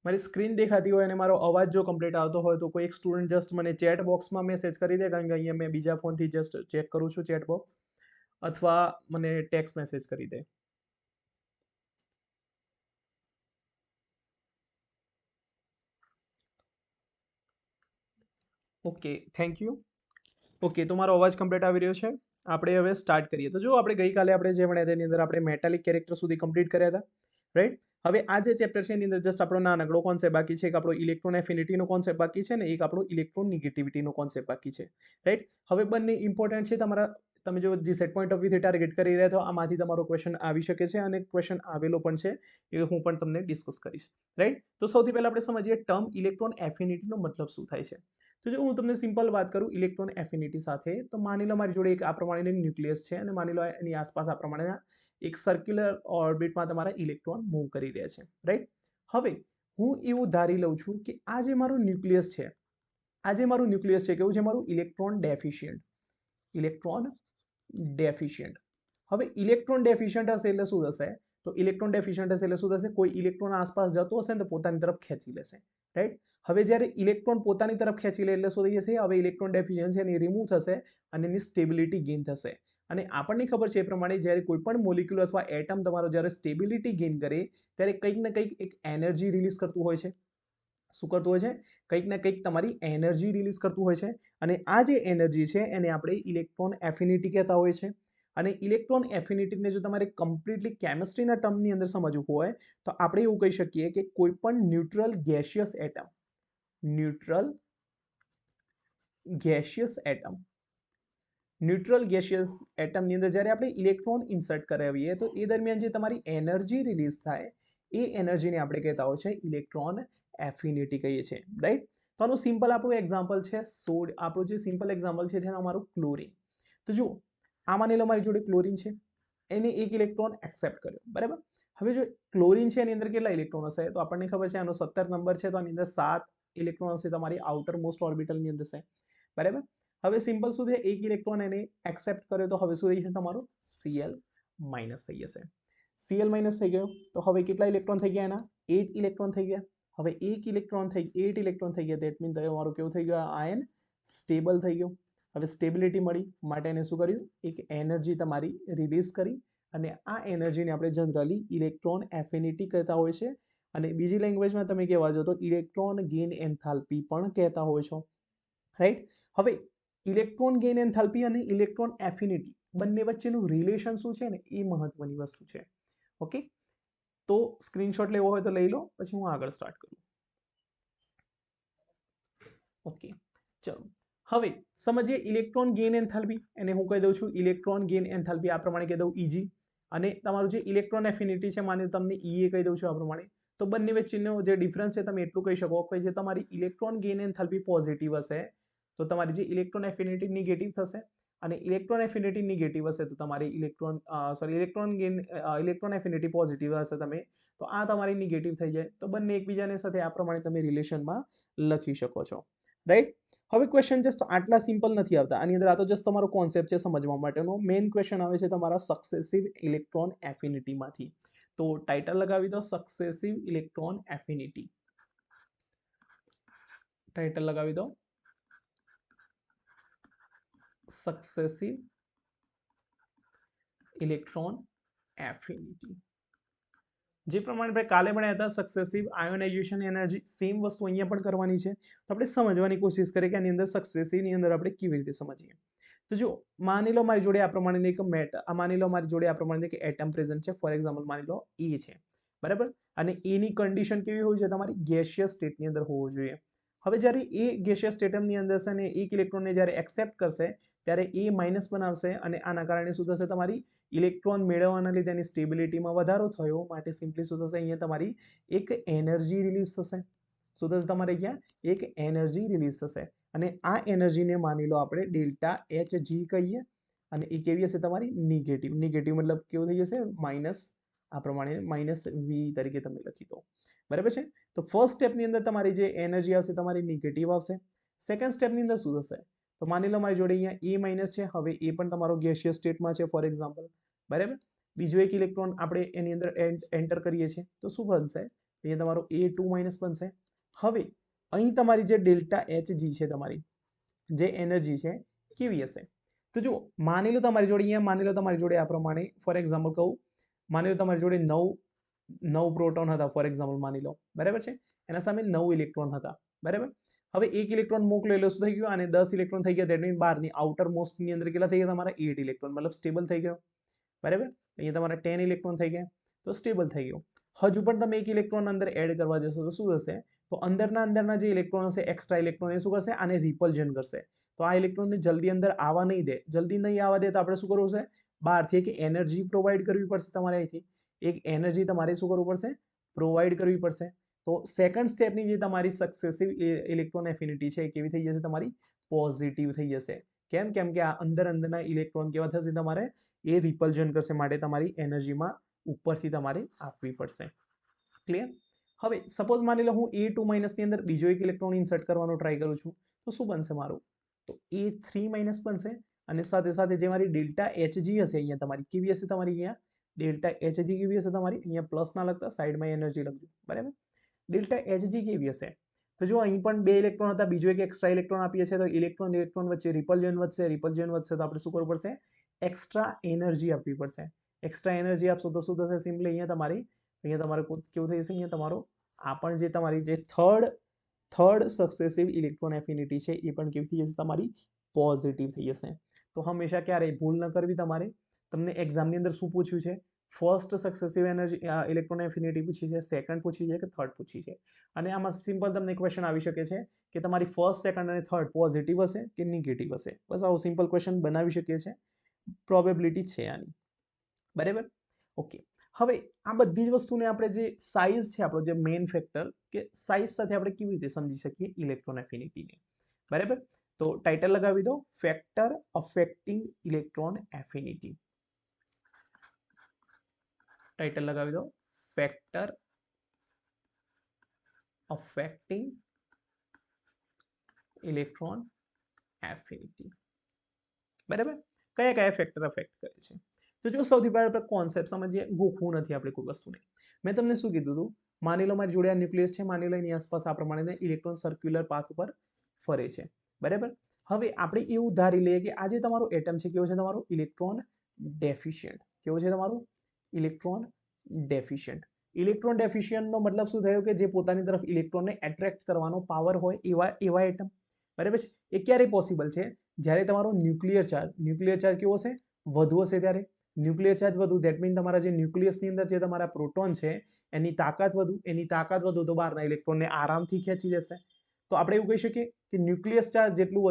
મારી સ્ક્રીન દેખાતી હોય અને મારો અવાજ જો કમ્પ્લીટ આવતો હોય તો કોઈ એક સ્ટુડન્ટ જસ્ટ મને ચેટ બોક્સમાં મેસેજ કરી દે, કારણ કે અહીંયા મેં બીજા ફોનથી જસ્ટ ચેક કરું છું ચેટ બોક્સ, અથવા મને ટેક્સ્ટ મેસેજ કરી દે. Okay, thank you. ઓકે, તો મારો અવાજ કમ્પ્લીટ આવી રહ્યો છે. આપણે હવે સ્ટાર્ટ કરીએ. તો જો આપણે ગઈકાલે આપણે જે ભણ્યા તેની અંદર આપણે મેટાલિક કેરેક્ટર સુધી કમ્પ્લીટ કર્યા હતા, રાઈટ. હવે આ જે ચેપ્ટર છે એની અંદર જસ્ટ આપણો નાનકડો કોન્સેપ્ટ બાકી છે, એક આપણો ઇલેક્ટ્રોન એફિનિટીનો કોન્સેપ્ટ બાકી છે ને એક આપણો ઇલેક્ટ્રોન નેગેટિવિટીનો કોન્સેપ્ટ બાકી છે, રાઈટ. હવે બંને ઇમ્પોર્ટન્ટ છે તમારા. તમે જો જે સેટ પોઈન્ટ ઓફ વ્યૂથી ટાર્ગેટ કરી રહ્યા તો આમાંથી તમારો ક્વેશ્ચન આવી શકે છે અને ક્વેશ્ચન આવેલો પણ છે, એ હું પણ તમને ડિસ્કસ કરીશ, રાઈટ. તો સૌથી પહેલા આપણે સમજીએ ટર્મ ઇલેક્ટ્રોન એફિનિટીનો મતલબ શું થાય છે. તો જો હું તમને સિમ્પલ વાત કરું ઇલેક્ટ્રોન એફિનિટી સાથે, તો માની લો મારી જોડે એક આ પ્રમાણેની ન્યુક્લિયસ છે અને માની લો એની આસપાસ આ પ્રમાણેના એક સર્ક્યુલર ઓર્બિટમાં તમારા ઇલેક્ટ્રોન મૂવ કરી રહ્યા છે, રાઈટ. હવે હું એવું ધારી લઉં છું કે આ જે મારું ન્યુક્લિયસ છે, આ જે મારું ન્યુક્લિયસ છે કેવું છે, મારું ઇલેક્ટ્રોન ડેફિશિયન્ટ, ઇલેક્ટ્રોન ડેફિશિયન્ટ. હવે ઇલેક્ટ્રોન ડેફિશિયન્ટ હશે એટલે શું થશે, તો ઇલેક્ટ્રોન ડેફિશિયન્ટ હશે એટલે શું થશે, કોઈ ઇલેક્ટ્રોન આસપાસ જતો હશે ને તો પોતાની તરફ ખેંચી લેશે, રાઈટ. હવે જ્યારે ઇલેક્ટ્રોન પોતાની તરફ ખેંચી લે એટલે શું થઈ જશે, હવે ઇલેક્ટ્રોન ડેફિશિયન્સી એની રિમૂવ થશે અને એની સ્ટેબિલિટી ગેઇન થશે. અને આપણને ખબર છે એ પ્રમાણે જ્યારે કોઈ પણ મોલિક્યુલ અથવા એટમ તમારો જ્યારે સ્ટેબિલિટી ગેઇન કરે ત્યારે કંઈક ને કંઈક એક એનર્જી રિલીઝ કરતું હોય છે. શું કરતું હોય છે, કંઈક ને કંઈક તમારી એનર્જી રિલીઝ કરતું હોય છે. અને આ જે એનર્જી છે એને આપણે ઇલેક્ટ્રોન એફિનિટી કહેતા હોય છે. અને ઇલેક્ટ્રોન એફિનિટીને જો તમારે કમ્પ્લીટલી કેમિસ્ટ્રીના ટર્મની અંદર સમજવું હોય તો આપણે એવું કહી શકીએ કે કોઈ પણ neutral gaseous atom, neutral gaseous atom, neutral gaseous એટમની અંદર જ્યારે આપણે ઇલેક્ટ્રોન ઇન્સર્ટ કરાવીએ તો એ દરમિયાન જે તમારી એનર્જી રિલીઝ થાય એ એનર્જીને આપણે કહેતા હોય છે ઇલેક્ટ્રોન એફિનિટી કહીએ છીએ, રાઈટ. તો આનું સિમ્પલ આપણું એક્ઝામ્પલ છે આપણું જે સિમ્પલ એક્ઝામ્પલ છે અમારું ક્લોરિન. તો જુઓ, આ માની લો મારી જોડે ક્લોરિન છે, એને એક ઇલેક્ટ્રોન એક્સેપ્ટ કર્યો, બરાબર. હવે જો ક્લોરિન છે એની અંદર કેટલા ઇલેક્ટ્રોન હશે, તો આપણને ખબર છે આનો 17 નંબર છે, તો આની અંદર 7 ઇલેક્ટ્રોન હશે તમારી આઉટર મોસ્ટ ઓર્બિટલની અંદર છે, બરાબર. હવે સિમ્પલ શું છે, એક ઇલેક્ટ્રોન એને એક્સેપ્ટ કર્યો તો હવે શું થઈ જશે, તમારું Cl માઇનસ થઈ જશે. Cl માઇનસ થઈ ગયો તો હવે કેટલા ઇલેક્ટ્રોન થઈ ગયા, એના 8 ઇલેક્ટ્રોન થઈ ગયા. હવે 8 ઇલેક્ટ્રોન થઈ ગયા, દેટ મીન તમારું કેવું થઈ ગયું, આયન સ્ટેબલ થઈ ગયો. હવે સ્ટેબિલિટી મળી માટે એને શું કર્યું, એક એનર્જી તમારી રિલીઝ કરી. અને આ એનર્જીને આપણે જનરલી ઇલેક્ટ્રોન એફિનિટી કહેતા હોય છે. અને બીજી લેંગ્વેજમાં તમે કહેવા જાઓ તો ઇલેક્ટ્રોન ગેઇન એન્થાલ્પી પણ કહેતા હોય છો, રાઈટ. હવે ઇલેક્ટ્રોન ગેઇન એન્થાલ્પી અને ઇલેક્ટ્રોન એફિનિટી બંને વચ્ચેનું રિલેશન શું છે ને એ મહત્વની વસ્તુ છે. ઓકે, તો સ્ક્રીનશોટ લેવો હોય તો લઈ લો, પછી હું આગળ સ્ટાર્ટ કરું. ઓકે, ચલો. હવે સમજીએ ઇલેક્ટ્રોન ગેઇન એન્થાલ્પી, એને હું કહી દઉં છું ઇલેક્ટ્રોન ગેઇન એન્થાલ્પી, આ પ્રમાણે કહી દઉં Eg. અને તમારું જે ઇલેક્ટ્રોન એફિનિટી છે માની તમને Ea કહી દઉં છું આ પ્રમાણે. તો બંને વચ્ચેનો જે ડિફરન્સ છે તમે એટલું કહી શકો કે જે તમારી ઇલેક્ટ્રોન ગેઇન એન્થાલ્પી પોઝિટિવ હશે તો તમારી જે ઇલેક્ટ્રોન એફિનિટી નેગેટિવ થશે. અને ઇલેક્ટ્રોન એફિનિટી નેગેટિવ હશે તો તમારી ઇલેક્ટ્રોન એફિનિટી પોઝિટિવ હશે તમે, તો આ તમારી નેગેટિવ થઈ જાય. તો બંને એકબીજાની સાથે આ પ્રમાણે તમે રિલેશનમાં લખી શકો છો, રાઈટ. હવે ક્વેશ્ચન જસ્ટ આટલા સિમ્પલ નથી આવતા આની અંદર, આ તો જસ્ટ તમારો કોન્સેપ્ટ છે સમજવા માટેનો. મેઇન ક્વેશ્ચન આવે છે તમારા સક્સેસિવ ઇલેક્ટ્રોન એફિનિટીમાંથી. તો ટાઇટલ લગાવી દો, સક્સેસિવ ઇલેક્ટ્રોન એફિનિટી. ટાઇટલ લગાવી દો, સક્સેસિવ ઇલેક્ટ્રોન એફિનિટી. જે પ્રમાણે આપણે કાલે ભણ્યા હતા સક્સેસિવ આયોનાઇઝેશન એનર્જી, સેમ વસ્તુ અહીંયા પણ કરવાની છે. તો આપણે સમજવાની કોશિશ કરીએ કે આની અંદર સક્સેસિવની અંદર આપણે કેવી રીતે સમજીએ. તો જો માની લો મારી જોડે આ પ્રમાણેની માની લો મારી જોડે આ પ્રમાણેની એક એટમ પ્રેઝન્ટ છે, ફોર એક્ઝામ્પલ માની લો એ છે, બરાબર. અને એની કન્ડિશન કેવી હોવી જોઈએ, તમારી ગેસિયસ સ્ટેટની અંદર હોવું જોઈએ. હવે જ્યારે એ ગેસિયસ સ્ટેટની અંદર છે ને એક ઇલેક્ટ્રોનને જ્યારે એક્સેપ્ટ કરશે ત્યારે એ માઇનસ બનાવશે અને આના કારણે શું થશે, તમારી ઇલેક્ટ્રોન મેળવવાના લીધે એની સ્ટેબિલિટીમાં વધારો થયો માટે સિમ્પલી શું થશે, અહીંયા તમારી એક એનર્જી રિલીઝ થશે. શું થશે, તમારે અહીંયા એક એનર્જી રિલીઝ થશે. અને આ એનર્જીને માની લો આપણે ડેલ્ટા Hg કહીએ. અને એ કેવી હશે, તમારી નેગેટિવ. નેગેટિવ મતલબ કેવું થઈ જશે, માઇનસ. આ પ્રમાણે માઇનસ V તરીકે તમે લખી દો, બરાબર છે. તો ફર્સ્ટ સ્ટેપની અંદર તમારી જે એનર્જી આવશે તમારી નેગેટિવ આવશે. સેકન્ડ સ્ટેપની અંદર શું થશે, તો માની લો મારી જોડે અહીંયા એ માઇનસ છે, હવે એ પણ તમારો ગેસિયસ સ્ટેટમાં છે ફોર એક્ઝામ્પલ, બરાબર. બીજો એક ઇલેક્ટ્રોન આપણે એની અંદર એન્ટર કરીએ છીએ તો શું બનશે, અહીંયા તમારો A2 માઇનસ બનશે. હવે અહીં તમારી જે ડેલ્ટા Hg છે, તમારી જે એનર્જી છે કેવી હશે? તો જુઓ, માની લો તમારી જોડે અહીંયા માની લો તમારી જોડે આ પ્રમાણે ફોર એક્ઝામ્પલ કહું, માની લો તમારી જોડે 9 પ્રોટોન હતા ફોર એક્ઝામ્પલ માની લો, બરાબર છે, એના સામે 9 ઇલેક્ટ્રોન હતા, બરાબર. હવે એક ઇલેક્ટ્રોન મોકલો એટલે શું થઈ ગયું, આને 10 ઇલેક્ટ્રોન થઈ ગયા, દેટ મીન બહારની આઉટર મોસ્ટની અંદર કેટલા થઈ ગયા તમારા 8 ઇલેક્ટ્રોન, મતલબ સ્ટેબલ થઈ ગયો, બરાબર. અહીંયા તમારા 10 ઇલેક્ટ્રોન થઈ ગયા, તો સ્ટેબલ થઈ ગયો. હજુ પણ તમે એક ઇલેક્ટ્રોન અંદર એડ કરવા જશો તો શું થશે? તો અંદરના જે ઇલેક્ટ્રોન હશે, એક્સ્ટ્રા ઇલેક્ટ્રોન, એ શું કરશે? આને રિપલ્જન કરશે. તો આ ઇલેક્ટ્રોનને જલ્દી અંદર આવવા નહીં દે. જલ્દી નહીં આવવા દે તો આપણે શું કરવું છે? બહારથી એક એનર્જી પ્રોવાઈડ કરવી પડશે તમારે. અહીંથી એક એનર્જી તમારે શું કરવું પડશે? પ્રોવાઈડ કરવી પડશે. તો સેકન્ડ સ્ટેપની જે તમારી સક્સેસિવ ઇલેક્ટ્રોન એફિનિટી છે એ કેવી થઈ જશે? તમારી પોઝિટિવ થઈ જશે. કેમ? કેમ કે આ અંદરના ઇલેક્ટ્રોન કેવા થશે? તમારે એ રિપલ્જન કરશે, માટે તમારી એનર્જીમાં ઉપરથી તમારે આપવી પડશે. ક્લિયર? હવે સપોઝ માની લો હું A2 માઇનસની અંદર બીજો એક ઇલેક્ટ્રોન ઇન્સર્ટ કરવાનો ટ્રાય કરું છું, તો શું બનશે મારું? તો A3 માઇનસ બનશે. અને સાથે સાથે જે મારી ડેલ્ટા Hg હશે, અહીંયા તમારી કેવી હશે? તમારી અહીંયા ડેલ્ટા Hg કેવી હશે? તમારી અહીંયા પ્લસ ના લખતા સાઈડમાં એનર્જી લખજો, બરાબર. ડેલ્ટા Hg કેવી હશે? તો જો અહીં પણ 2 ઇલેક્ટ્રોન હતા, બીજો એક એક્સ્ટ્રા ઇલેક્ટ્રોન આપીએ છીએ, તો ઇલેક્ટ્રોન વચ્ચે રિપલ્જન વધશે, તો આપણે શું કરવું પડશે? એક્સ્ટ્રા એનર્જી આપવી પડશે. એક્સ્ટ્રા એનર્જી આપશો તો શું થશે? સિમ્પલી અહીંયા તમારે કેવું થઈ જશે? અહીંયા તમારો આ પણ જે તમારી જે થર્ડ સક્સેસિવ ઇલેક્ટ્રોન એફિનિટી છે એ પણ કેવી થઈ જશે? તમારી પોઝિટિવ થઈ જશે. તો હંમેશા ક્યારેય ભૂલ ન કરવી તમારે. તમને એક્ઝામની અંદર શું પૂછ્યું છે? First successive energy electron affinity પૂછી છે, સેકન્ડ પૂછી છે કે થર્ડ પૂછી છે. અને આમાં સિમ્પલ તમને ક્વેશ્ચન આવી શકે છે કે તમારી ફર્સ્ટ, સેકન્ડ અને થર્ડ પોઝિટિવ હશે કે નેગેટિવ હશે. બસ આવું સિમ્પલ ક્વેશ્ચન બનાવી શકીએ છીએ. પ્રોબેબિલિટી છે આની, બરાબર. ઓકે. હવે આ બધી જ વસ્તુને આપણે જે સાઇઝ છે, આપણો જે મેઇન ફેક્ટર, કે સાઇઝ સાથે આપણે કેવી રીતે સમજી શકીએ ઇલેક્ટ્રોન એફિનિટીને, બરાબર. તો ટાઇટલ લગાવી દો, factor affecting electron affinity. Title લગાવી દો, ફેક્ટર અફેક્ટિંગ ઇલેક્ટ્રોન એફિનિટી, બરાબર. કયા કયા ફેક્ટર અફેક્ટ કરે છે? તો જો સૌથી પહેલા આપણે કોન્સેપ્ટ સમજીએ. ગોખવું નથી આપણે કોઈ વસ્તુને. મેં તમને શું કીધું હતું? માની લો મારી જોડે આ ન્યુક્લિયસ છે, માની લો એની આસપાસ આ પ્રમાણે ઇલેક્ટ્રોન સર્ક્યુલર પાથ ઉપર ફરે છે, બરાબર. હવે આપણે એવું ધારી લઈએ કે આ જે તમારો એટમ છે કેવો છે? તમારો ઇલેક્ટ્રોન ડેફિશિયન્ટ. કેવો છે તમારું? Electron deficient. ઇલેક્ટ્રોન ડેફિશિયન્ટનો મતલબ શું થયો? કે જે પોતાની તરફ ઇલેક્ટ્રોનને એટ્રેક્ટ કરવાનો પાવર હોય એવા એટમ, બરાબર છે. એ ક્યારે પોસિબલ છે? જ્યારે તમારો ન્યુક્લિયર ચાર્જ કેવો હશે? વધુ હશે. ત્યારે ન્યુક્લિયર ચાર્જ વધુ, ધેટ મીન તમારા જે ન્યુક્લિયસની અંદર જે તમારા પ્રોટોન છે એની તાકાત વધુ, તો બહારના ઇલેક્ટ્રોનને આરામથી ખેંચી જશે. તો આપણે એવું કહી શકીએ કે ન્યુક્લિયર ચાર્જ જેટલું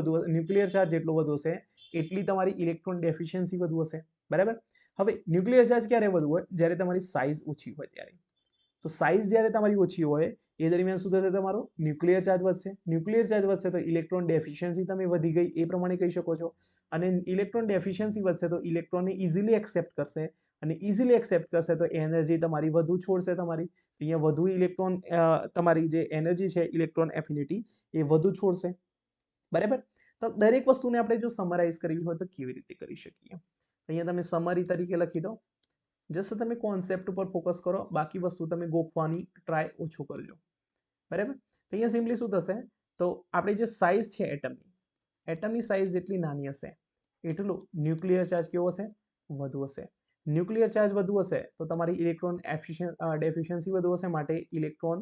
વધુ હશે એટલી તમારી ઇલેક્ટ્રોન ડેફિશિયન્સી વધુ હશે, બરાબર. હવે ન્યુક્લિયર ચાર્જ ક્યારે વધુ હોય? જ્યારે તમારી સાઇઝ ઓછી હોય ત્યારે. તો સાઇઝ જ્યારે તમારી ઓછી હોય એ દરમિયાન શું થશે? તમારો ન્યુક્લિયર ચાર્જ વધશે. ન્યુક્લિયર ચાર્જ વધશે તો ઇલેક્ટ્રોન ડેફિશિયન્સી તમે વધી ગઈ એ પ્રમાણે કહી શકો છો. અને ઇલેક્ટ્રોન ડેફિશિયન્સી વધશે તો ઇલેક્ટ્રોનને ઇઝીલી એક્સેપ્ટ કરશે, અને ઇઝીલી એક્સેપ્ટ કરશે તો એનર્જી તમારી વધુ છોડશે. તમારી અહીંયા વધુ ઇલેક્ટ્રોન, તમારી જે એનર્જી છે ઇલેક્ટ્રોન એફિનિટી, એ વધુ છોડશે, બરાબર. તો દરેક વસ્તુને આપણે જો સમરાઇઝ કરવી હોય તો કેવી રીતે કરી શકીએ? અહીંયા તમે સમરી તરીકે લખી દો. જસ્ટ તમે કોન્સેપ્ટ ઉપર ફોકસ કરો, બાકી વસ્તુ તમે ગોખવાની ટ્રાય ઓછું કરજો, બરાબર. તો અહીંયા સિમ્પલી શું થશે? તો આપણી જે સાઇઝ છે એટમની સાઇઝ જેટલી નાની હશે એટલું ન્યુક્લિયર ચાર્જ કેવો હશે? વધુ હશે. ન્યુક્લિયર ચાર્જ વધુ હશે તો તમારી ઇલેક્ટ્રોન ડેફિશિયન્સી વધુ હશે, માટે ઇલેક્ટ્રોન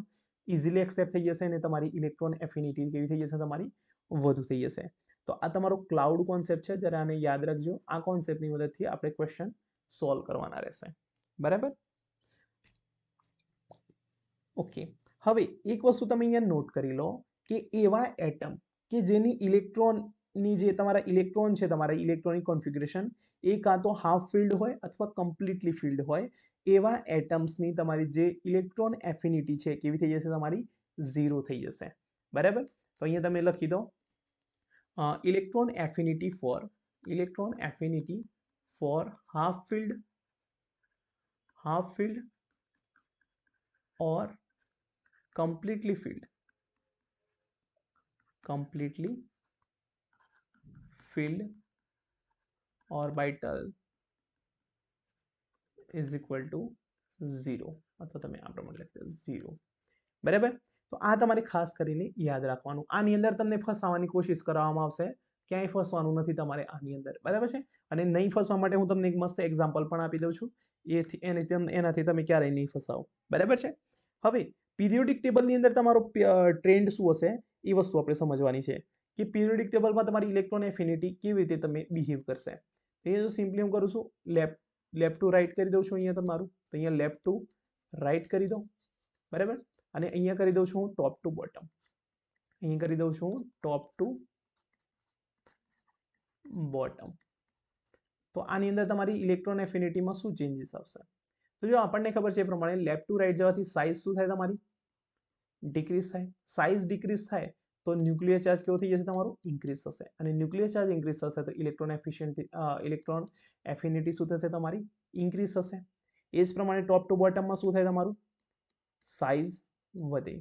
ઇઝીલી એક્સેપ્ટ થઈ જશે અને તમારી ઇલેક્ટ્રોન એફિનિટી કેવી થઈ જશે? તમારી વધુ થઈ જશે. તો આ તમારો ક્લાઉડ કોન્સેપ્ટ છે, જરા આને યાદ રાખજો. આ કોન્સેપ્ટની મદદથી આપણે ક્વેશ્ચન સોલ્વ કરવાના રહેશે, બરાબર. ઓકે. હવે એક વસ્તુ તમે અહીંયા નોટ કરી લો કે એવા એટમ કે જેની ઇલેક્ટ્રોનની જે તમારા ઇલેક્ટ્રોન છે, તમારા ઇલેક્ટ્રોનિક કોન્ફિગરેશન એ કાં તો હાફ ફિલ્ડ હોય અથવા કમ્પ્લીટલી ફિલ્ડ હોય, એવા એટમ્સની તમારી જે ઇલેક્ટ્રોન એફિનિટી છે કેવી થઈ જશે? તમારી 0 થઈ જશે, બરાબર. તો અહીંયા તમે લખી દો electron affinity for half filled or completely filled orbital is equal to 0, અથવા તમે આ પ્રમાણે લખી દો 0. બરાબર. તો આ તમારે ખાસ કરીને યાદ રાખવાનું. આની અંદર તમને ફસાવાની કોશિશ કરવામાં આવશે, ક્યાંય ફસવાનું નથી તમારે આની અંદર, બરાબર છે. અને નહીં ફસવા માટે હું તમને એક મસ્ત એક્ઝામ્પલ પણ આપી દઉં છું. એનાથી તમે ક્યારેય નહીં ફસાવો, બરાબર છે. હવે પિરિયોડિક ટેબલની અંદર તમારો ટ્રેન્ડ શું હશે એ વસ્તુ આપણે સમજવાની છે કે પિરિયોડિક ટેબલમાં તમારી ઇલેક્ટ્રોન એફિનિટી કેવી રીતે તમે બિહેવ કરશે. એ જો સિમ્પલી હું કરું છું, લેફ્ટ ટુ રાઈટ કરી દઉં છું અહીંયા તમારું, તો અહીંયા લેફ્ટ ટુ રાઈટ કરી દઉં, બરાબર. અને અહીંયા કરી દઉં છું હું ટોપ ટુ બોટમ, અહીંયા કરી દઉં છું ટોપ ટુ બોટમ. તો આની અંદર તમારી ઇલેક્ટ્રોન એફિનિટીમાં શું ચેન્જીસ આવશે? તો જો આપણને ખબર છે એ પ્રમાણે લેફ્ટ ટુ રાઈટ જવાથી સાઇઝ શું થાય તમારી? ડિક્રીઝ થાય. સાઇઝ ડિક્રીઝ થાય તો ન્યુક્લિયર ચાર્જ કેવો થઈ જશે તમારો? ઇન્ક્રીઝ થશે. અને ન્યુક્લિયર ચાર્જ ઇન્ક્રીઝ થશે તો ઇલેક્ટ્રોન એફિનિટી શું થશે તમારી? ઇન્ક્રીઝ થશે. એ જ પ્રમાણે ટોપ ટુ બોટમમાં શું થાય તમારું? સાઇઝ વધે.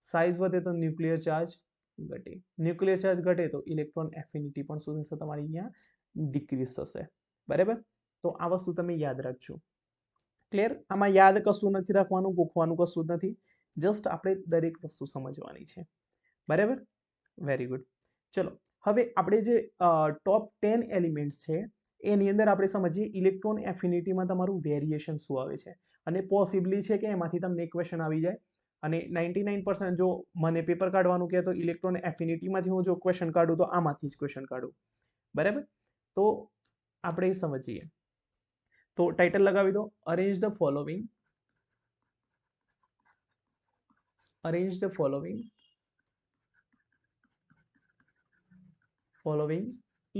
સાઇઝ વધે તો ન્યુક્લિયર ચાર્જ ઘટે. ન્યુક્લિયર ચાર્જ ઘટે તો ઇલેક્ટ્રોન એફિનિટી પણ શું થશે તમારી? અહીંયા ડિક્રીઝ થશે, બરાબર. તો આ વસ્તુ તમે યાદ રાખજો. ક્લિયર? આમાં યાદ કશું નથી રાખવાનું, ગોખવાનું કશું જ નથી, જસ્ટ આપણે દરેક વસ્તુ સમજવાની છે, બરાબર. Very good. ચલો હવે આપણે જે ટોપ 10 એલિમેન્ટ્સ છે એની અંદર આપણે સમજીએ ઇલેક્ટ્રોન એફિનિટીમાં તમારું વેરિએશન શું આવે છે. અને પોસિબલી છે કે એમાંથી તમને ક્વેશ્ચન આવી જાય. અને 99% જો મને પેપર કાઢવાનું કહે તો ઇલેક્ટ્રોન એફિનિટીમાંથી હું જો ક્વેશ્ચન કાઢું તો આમાંથી જ ક્વેશ્ચન કાઢું, બરાબર. તો આપણે સમજીએ. તો ટાઇટલ લગાવી દો, arrange the following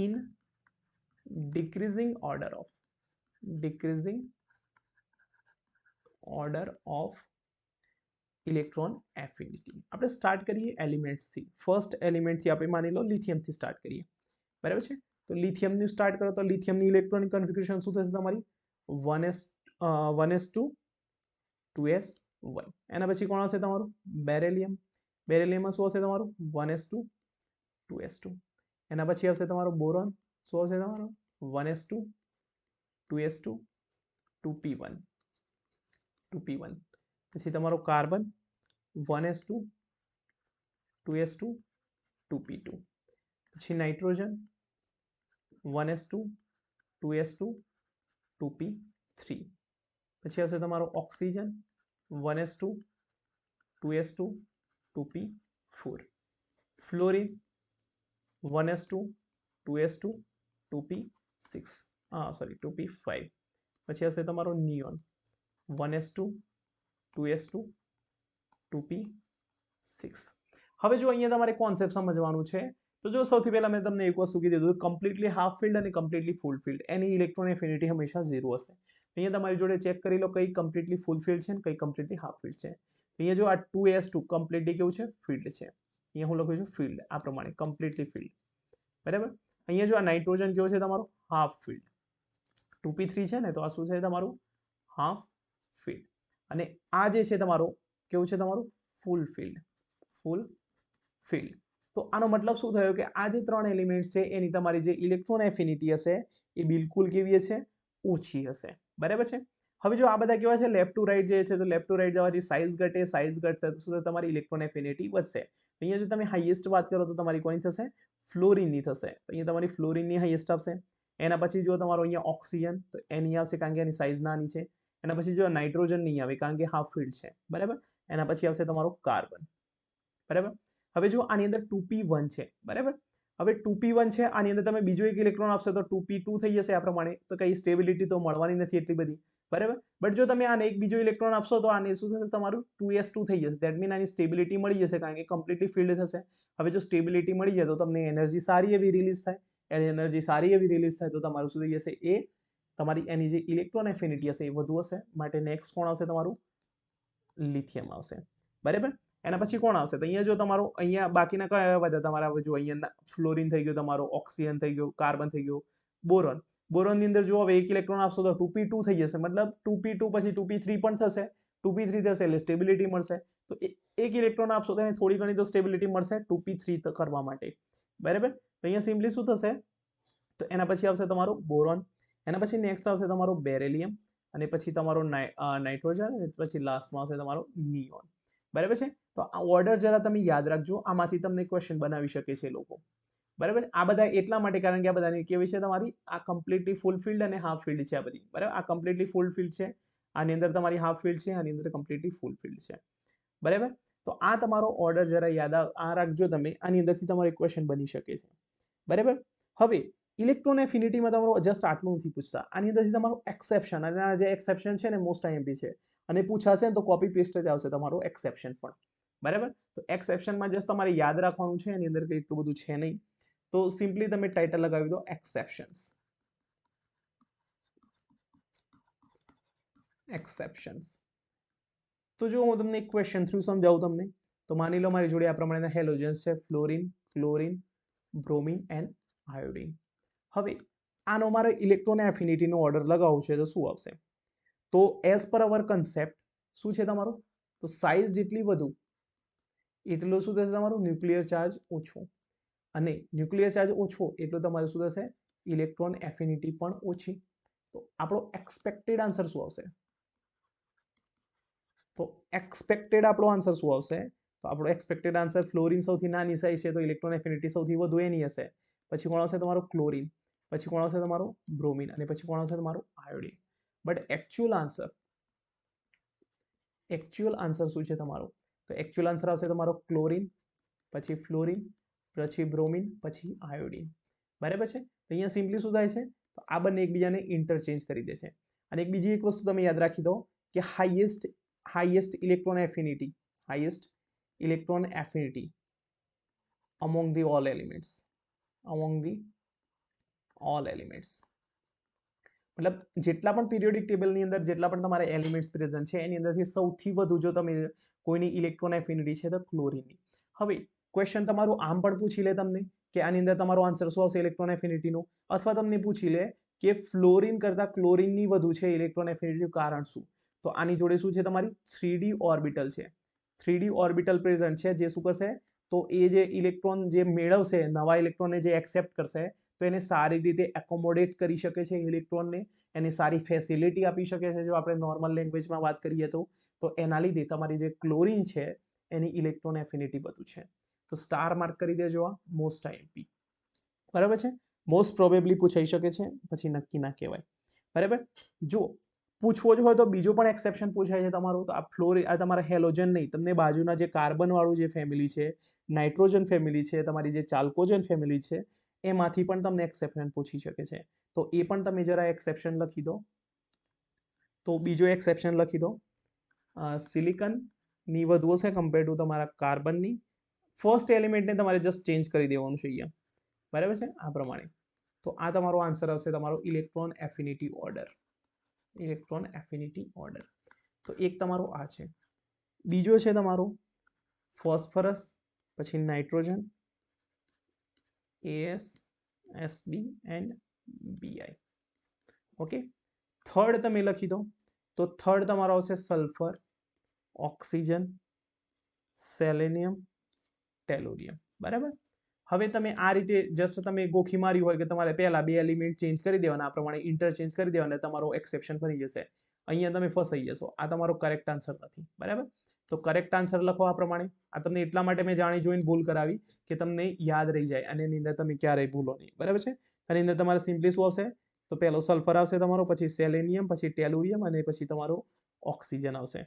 in decreasing order of electron affinity. આપણે સ્ટાર્ટ કરીએ એલિમેન્ટ્સથી. ફર્સ્ટ એલિમેન્ટથી આપણે માની લો લિથિયમથી સ્ટાર્ટ કરીએ, બરાબર છે. તો લિથિયમનું સ્ટાર્ટ કરો તો લિથિયમની ઇલેક્ટ્રોનિક કન્ફિગ્યુરેશન શું થશે તમારી? 1s2 2s1. એના પછી કોણ આવશે તમારું? બેરેલિયમ. બેરેલિયમમાં શું હશે તમારું? 1s2 2s2. એના પછી આવશે તમારો બોરોન. શું આવશે તમારો? 1s2 2s2 2p1. પછી તમારો કાર્બન 1s2 2s2 2p2. પછી નાઇટ્રોજન 1s2 2s2 2p3. પછી આવશે તમારો oxygen 1s2 2s2 2p4. Fluorine 1s2 2s2 2p6 sorry 2p5. પછી આવશે તમારો નિયોન 1s2 2s2 2p6. હવે જો અહીંયા તમારે કોન્સેપ્ટ સમજવાનું છે તો જો સૌથી પહેલા મેં તમને એક વસ્તુ કીધી હતું, કમ્પ્લીટલી હાફ ફિલ્ડ અને કમ્પ્લીટલી ફૂલ ફિલ્ડ, એની ઇલેક્ટ્રોન એફિનિટી હંમેશા 0 હશે. અહીંયા તમારી જોડે ચેક કરી લો કઈ કમ્પ્લીટલી ફૂલ ફિલ્ડ છે અને કઈ કમ્પ્લીટલી હાફ ફિલ્ડ છે. અહીંયા જો આ 2s2 કમ્પ્લીટલી કેવું છે? ફિલ્ડ છે. અહીંયા હું લખું છું ફિલ્ડ, આ પ્રમાણે કમ્પ્લીટલી ફિલ્ડ, બરાબર. અહીંયા જો આ નાઇટ્રોજન કેવો છે તમારો? Half field. 2p3 છે ને, તો આ શું છે તમારું? Half field. અને આ જે છે તમારો કેવું છે તમારું? ફૂલ ફિલ્ડ. તો આનો મતલબ શું થયો કે આ જે ત્રણ એલિમેન્ટ્સ છે એની તમારી જે ઇલેક્ટ્રોન એફિનિટી હશે એ બિલકુલ કેવી હશે? ઓછી હશે, બરાબર છે. હવે જો આ બધા કેવા છે? લેફ્ટ ટુ રાઈટ જે છે, તો લેફ્ટ ટુ રાઈટ જવાથી સાઇઝ ઘટે, સાઇઝ ઘટશે તો તમારી ઇલેક્ટ્રોન એફિનિટી વધશે. અહીંયા જો તમે હાઈએસ્ટ વાત કરો તો તમારી કોની થશે? ફ્લોરિનની થશે. અહીંયા તમારી ફ્લોરિનની હાઈએસ્ટ આવશે. એના પછી જો તમારો અહીંયા ઓક્સિજન, તો એની આવશે કારણ કે એની સાઇઝ નાની છે. એના પછી જો નાઇટ્રોજન નહીં આવે કારણ કે હાફ ફિલ્ડ છે, બરાબર. એના પછી આવશે તમારો કાર્બન, બરાબર. હવે જો આની અંદર 2p1 છે, બરાબર. હવે 2p1 છે, આની અંદર તમે બીજો એક ઇલેક્ટ્રોન આપશો તો 2p2 થઈ જશે. આ પ્રમાણે તો કઈ સ્ટેબિલિટી તો મળવાની નથી એટલી બધી, બરાબર. બટ જો તમે આને એક બીજો ઇલેક્ટ્રોન આપશો તો આને શું થશે તમારું? 2s2 થઈ જશે. દેટ મીન આની સ્ટેબિલિટી મળી જશે કારણ કે કમ્પ્લીટલી ફિલ્ડ થશે. હવે જો સ્ટેબિલિટી મળી જાય તો તમને એનર્જી સારી એવી રિલીઝ થાય. એનર્જી સારી એવી રિલીઝ થાય તો તમારું શું થઈ જશે? એ તમારી એની જે ઇલેક્ટ્રોન એફિનિટી હશે એ વધુ હશે. માટે નેક્સ્ટ કોણ આવશે તમારું? લિથિયમ આવશે, બરાબર. એના પછી કોણ આવશે? તો અહીંયા જો તમારો અહીંયા બાકીના કયા બધા તમારા જો અહીંયા ફ્લોરિન થઈ ગયો, તમારો ઓક્સિજન થઈ ગયો, કાર્બન થઈ ગયો, બોરોન. બોરોનની અંદર જો હવે એક ઇલેક્ટ્રોન આપશો તો 2p2 થઈ જશે. મતલબ 2p2 પછી 2p3 પણ થશે. 2p3 થશે એટલે સ્ટેબિલિટી મળશે. તો એક ઇલેક્ટ્રોન આપશો તો એને થોડી ઘણી તો સ્ટેબિલિટી મળશે 2p3 કરવા માટે, બરાબર. તો અહીંયા સિમ્પલી શું થશે? તો એના પછી આવશે તમારું બોરોન. એના પછી નેક્સ્ટ આવશે તમારો બેરેલિયમ. અને પછી તમારો નાઇટ્રોજન. અને પછી લાસ્ટમાં આવશે તમારો નિયોન. બરાબર છે. તો આ ઓર્ડર જરા તમે યાદ રાખજો, આમાંથી તમને ક્વેશ્ચન બનાવી શકે છે લોકો. બરાબર, આ બધા એટલા માટે કારણ કે આ બધાની કેવી છે તમારી આ કમ્પ્લીટલી ફૂલ ફિલ્ડ અને હાફ ફિલ્ડ છે આ બધી. બરાબર, આ કમ્પ્લીટલી ફૂલ ફિલ્ડ છે, આની અંદર તમારી હાફ ફિલ્ડ છે, આની અંદર કમ્પ્લીટલી ફૂલ ફિલ્ડ છે. બરાબર, તો આ તમારો ઓર્ડર જરા યાદ આ રાખજો તમે, આની અંદરથી તમારો એક ક્વેશ્ચન બની શકે છે. બરાબર, હવે ઇલેક્ટ્રોન એફિનિટીમાં તમારો જસ્ટ આટલું નથી પૂછતા, આની અંદરથી તમારું એક્સેપ્શન, અને આ જે એક્સેપ્શન છે ને મોસ્ટ આઈએમપી છે, અને પૂછાશે ને તો કોપી પેસ્ટ જ આવશે તમારો એક્સેપ્શન પણ. બરાબર, તો એક્સેપ્શનમાં જસ્ટ તમારે યાદ રાખવાનું છે, એની અંદર કંઈ એટલું બધું છે નહીં, તો સિમ્પલી તમે ટાઇટલ લગાવી દો એક્સેપ્શન્સ. એક્સેપ્શન્સ. તો જો હું તમને એક ક્વેશ્ચન થ્રુ સમજાવું તમને, તો માની લો મારી જોડે આ પ્રમાણેના હેલોજન્સ છે, fluorine, chlorine, bromine and iodine. હવે આનો મારે ઇલેક્ટ્રોન એફિનિટીનો ઓર્ડર લગાવવો છે તો શું આવશે? તો એઝ પર અવર કન્સેપ્ટ શું છે તમારું? તો સાઇઝ જેટલી વધુ એટલું શું થશે તમારું ન્યુક્લિયર ચાર્જ ઓછો, અને ન્યુક્લિયર ચાર્જ ઓછો એટલું તમારું શું થશે ઇલેક્ટ્રોન એફિનિટી પણ ઓછી. તો આપણો એક્સપેક્ટેડ આન્સર શું આવશે? તો એક્સપેક્ટેડ આપણો આન્સર શું આવશે? તો આપણો એક્સપેક્ટેડ આન્સર ફ્લોરિન સૌથી નાની સાઇઝ છે તો ઇલેક્ટ્રોન એફિનિટી સૌથી વધુ એની હશે. પછી કોણ આવશે તમારું ક્લોરિન, પછી કોણ આવશે તમારું બ્રોમિન, અને પછી કોણ આવશે તમારું આયોડિન. બટ એકચ્યુઅલ આન્સર શું છે તમારો? તો એકચ્યુઅલ આન્સર આવશે તમારો ક્લોરિન, પછી ફ્લોરિન, પછી બ્રોમિન, પછી આયોડિન. બરાબર છે, તો અહીંયા સિમ્પલી શું થાય છે, તો આ બંને એકબીજાને ઇન્ટરચેન્જ કરી દે છે. અને એક બીજી એક વસ્તુ તમે યાદ રાખી દો કે highest electron affinity among the all elements, મતલબ જેટલા પણ પિરિયોડિક ટેબલની અંદર જેટલા પણ તમારે એલિમેન્ટ્સ પ્રેઝન્ટ છે એની અંદરથી સૌથી વધુ જો તમે કોઈની ઇલેક્ટ્રોન એફિનિટી છે તો ક્લોરિનની. હવે ક્વેશ્ચન તમારું આમ પણ પૂછી લે તમને કે આની અંદર તમારો આન્સર શું આવશે ઇલેક્ટ્રોન એફિનિટીનો, અથવા તમને પૂછી લે કે ફ્લોરિન કરતા ક્લોરિનની વધુ છે ઇલેક્ટ્રોન એફિનિટીનું કારણ શું? તો આની જોડે શું છે તમારી 3D ઓર્બિટલ છે, 3D ઓર્બિટલ પ્રેઝન્ટ છે, જે શું કરશે તો એ જે ઇલેક્ટ્રોન જે મેળવશે નવા ઇલેક્ટ્રોનને જે એક્સેપ્ટ કરશે તો એને સારી રીતે એકોમોડેટ કરી શકે છે ઇલેક્ટ્રોનને, એને સારી ફેસિલિટી આપી શકે છે જો આપણે નોર્મલ લેંગ્વેજમાં વાત કરીએ તો એના લીધે તમારી જે ક્લોરિન છે એની ઇલેક્ટ્રોન એફિનિટી વધુ છે. તો સ્ટાર માર્ક કરી દેજો, આ મોસ્ટ આઈએમપી. બરાબર છે, મોસ્ટ પ્રોબેબલી પૂછાઈ શકે છે, પછી નક્કી ના કહેવાય. બરાબર, જો પૂછવો જ હોય તો બીજો પણ એક્સેપ્શન પૂછાય છે તમારું, તો આ તમારા હેલોજન નહીં, તમને બાજુના જે કાર્બન વાળું જે ફેમિલી છે, નાઇટ્રોજન ફેમિલી છે, તમારી જે ચાલ્કોજન ફેમિલી છે, એમાંથી પણ તમને એક્સેપ્શન પૂછી શકે છે. તો એ પણ તમે જરા એક્સેપ્શન લખી દો. તો બીજો એક્સેપ્શન લખી દો, સિલિકનની વધુ હશે કમ્પેર ટુ તમારા કાર્બનની. ફર્સ્ટ એલિમેન્ટને તમારે જસ્ટ ચેન્જ કરી દેવાનું છે અહીંયા. બરાબર છે, આ પ્રમાણે. તો આ તમારો આન્સર આવશે તમારો ઇલેક્ટ્રોન એફિનિટી ઓર્ડર. તો એક તમારો આ છે. બીજો છે તમારો ફોસ્ફરસ, પછી nitrogen, AS, SB and BI. Okay, third તમે લખી દો, તો થર્ડ તમારો આવશે સલ્ફર, ઓક્સિજન, સેલેનિયમ, ટેલુરિયમ. બરાબર, હવે તમે આ રીતે જસ્ટ તમે ગોખી મારી હોય કે તમારે પહેલા બે એલિમેન્ટ ચેન્જ કરી દેવાના, આ પ્રમાણે ઇન્ટરચેન્જ કરી દેવાના, તમારો એક્સેપ્શન બની જશે. અહીંયા તમે ફસાઈ જશો, આ તમારો કરેક્ટ આન્સર નથી. બરાબર, તો કરેક્ટ આન્સર લખો આ પ્રમાણે. આ તમને એટલા માટે મેં જાણી જોઈને ભૂલ કરાવી કે તમને યાદ રહી જાય અને એની અંદર તમે ક્યારેય ભૂલો નહીં. બરાબર છે, આની અંદર તમારે સિમ્પલી શું આવશે, તો પહેલો સલ્ફર આવશે તમારો, પછી સેલેનિયમ, પછી ટેલુરિયમ, અને પછી તમારો ઓક્સિજન આવશે.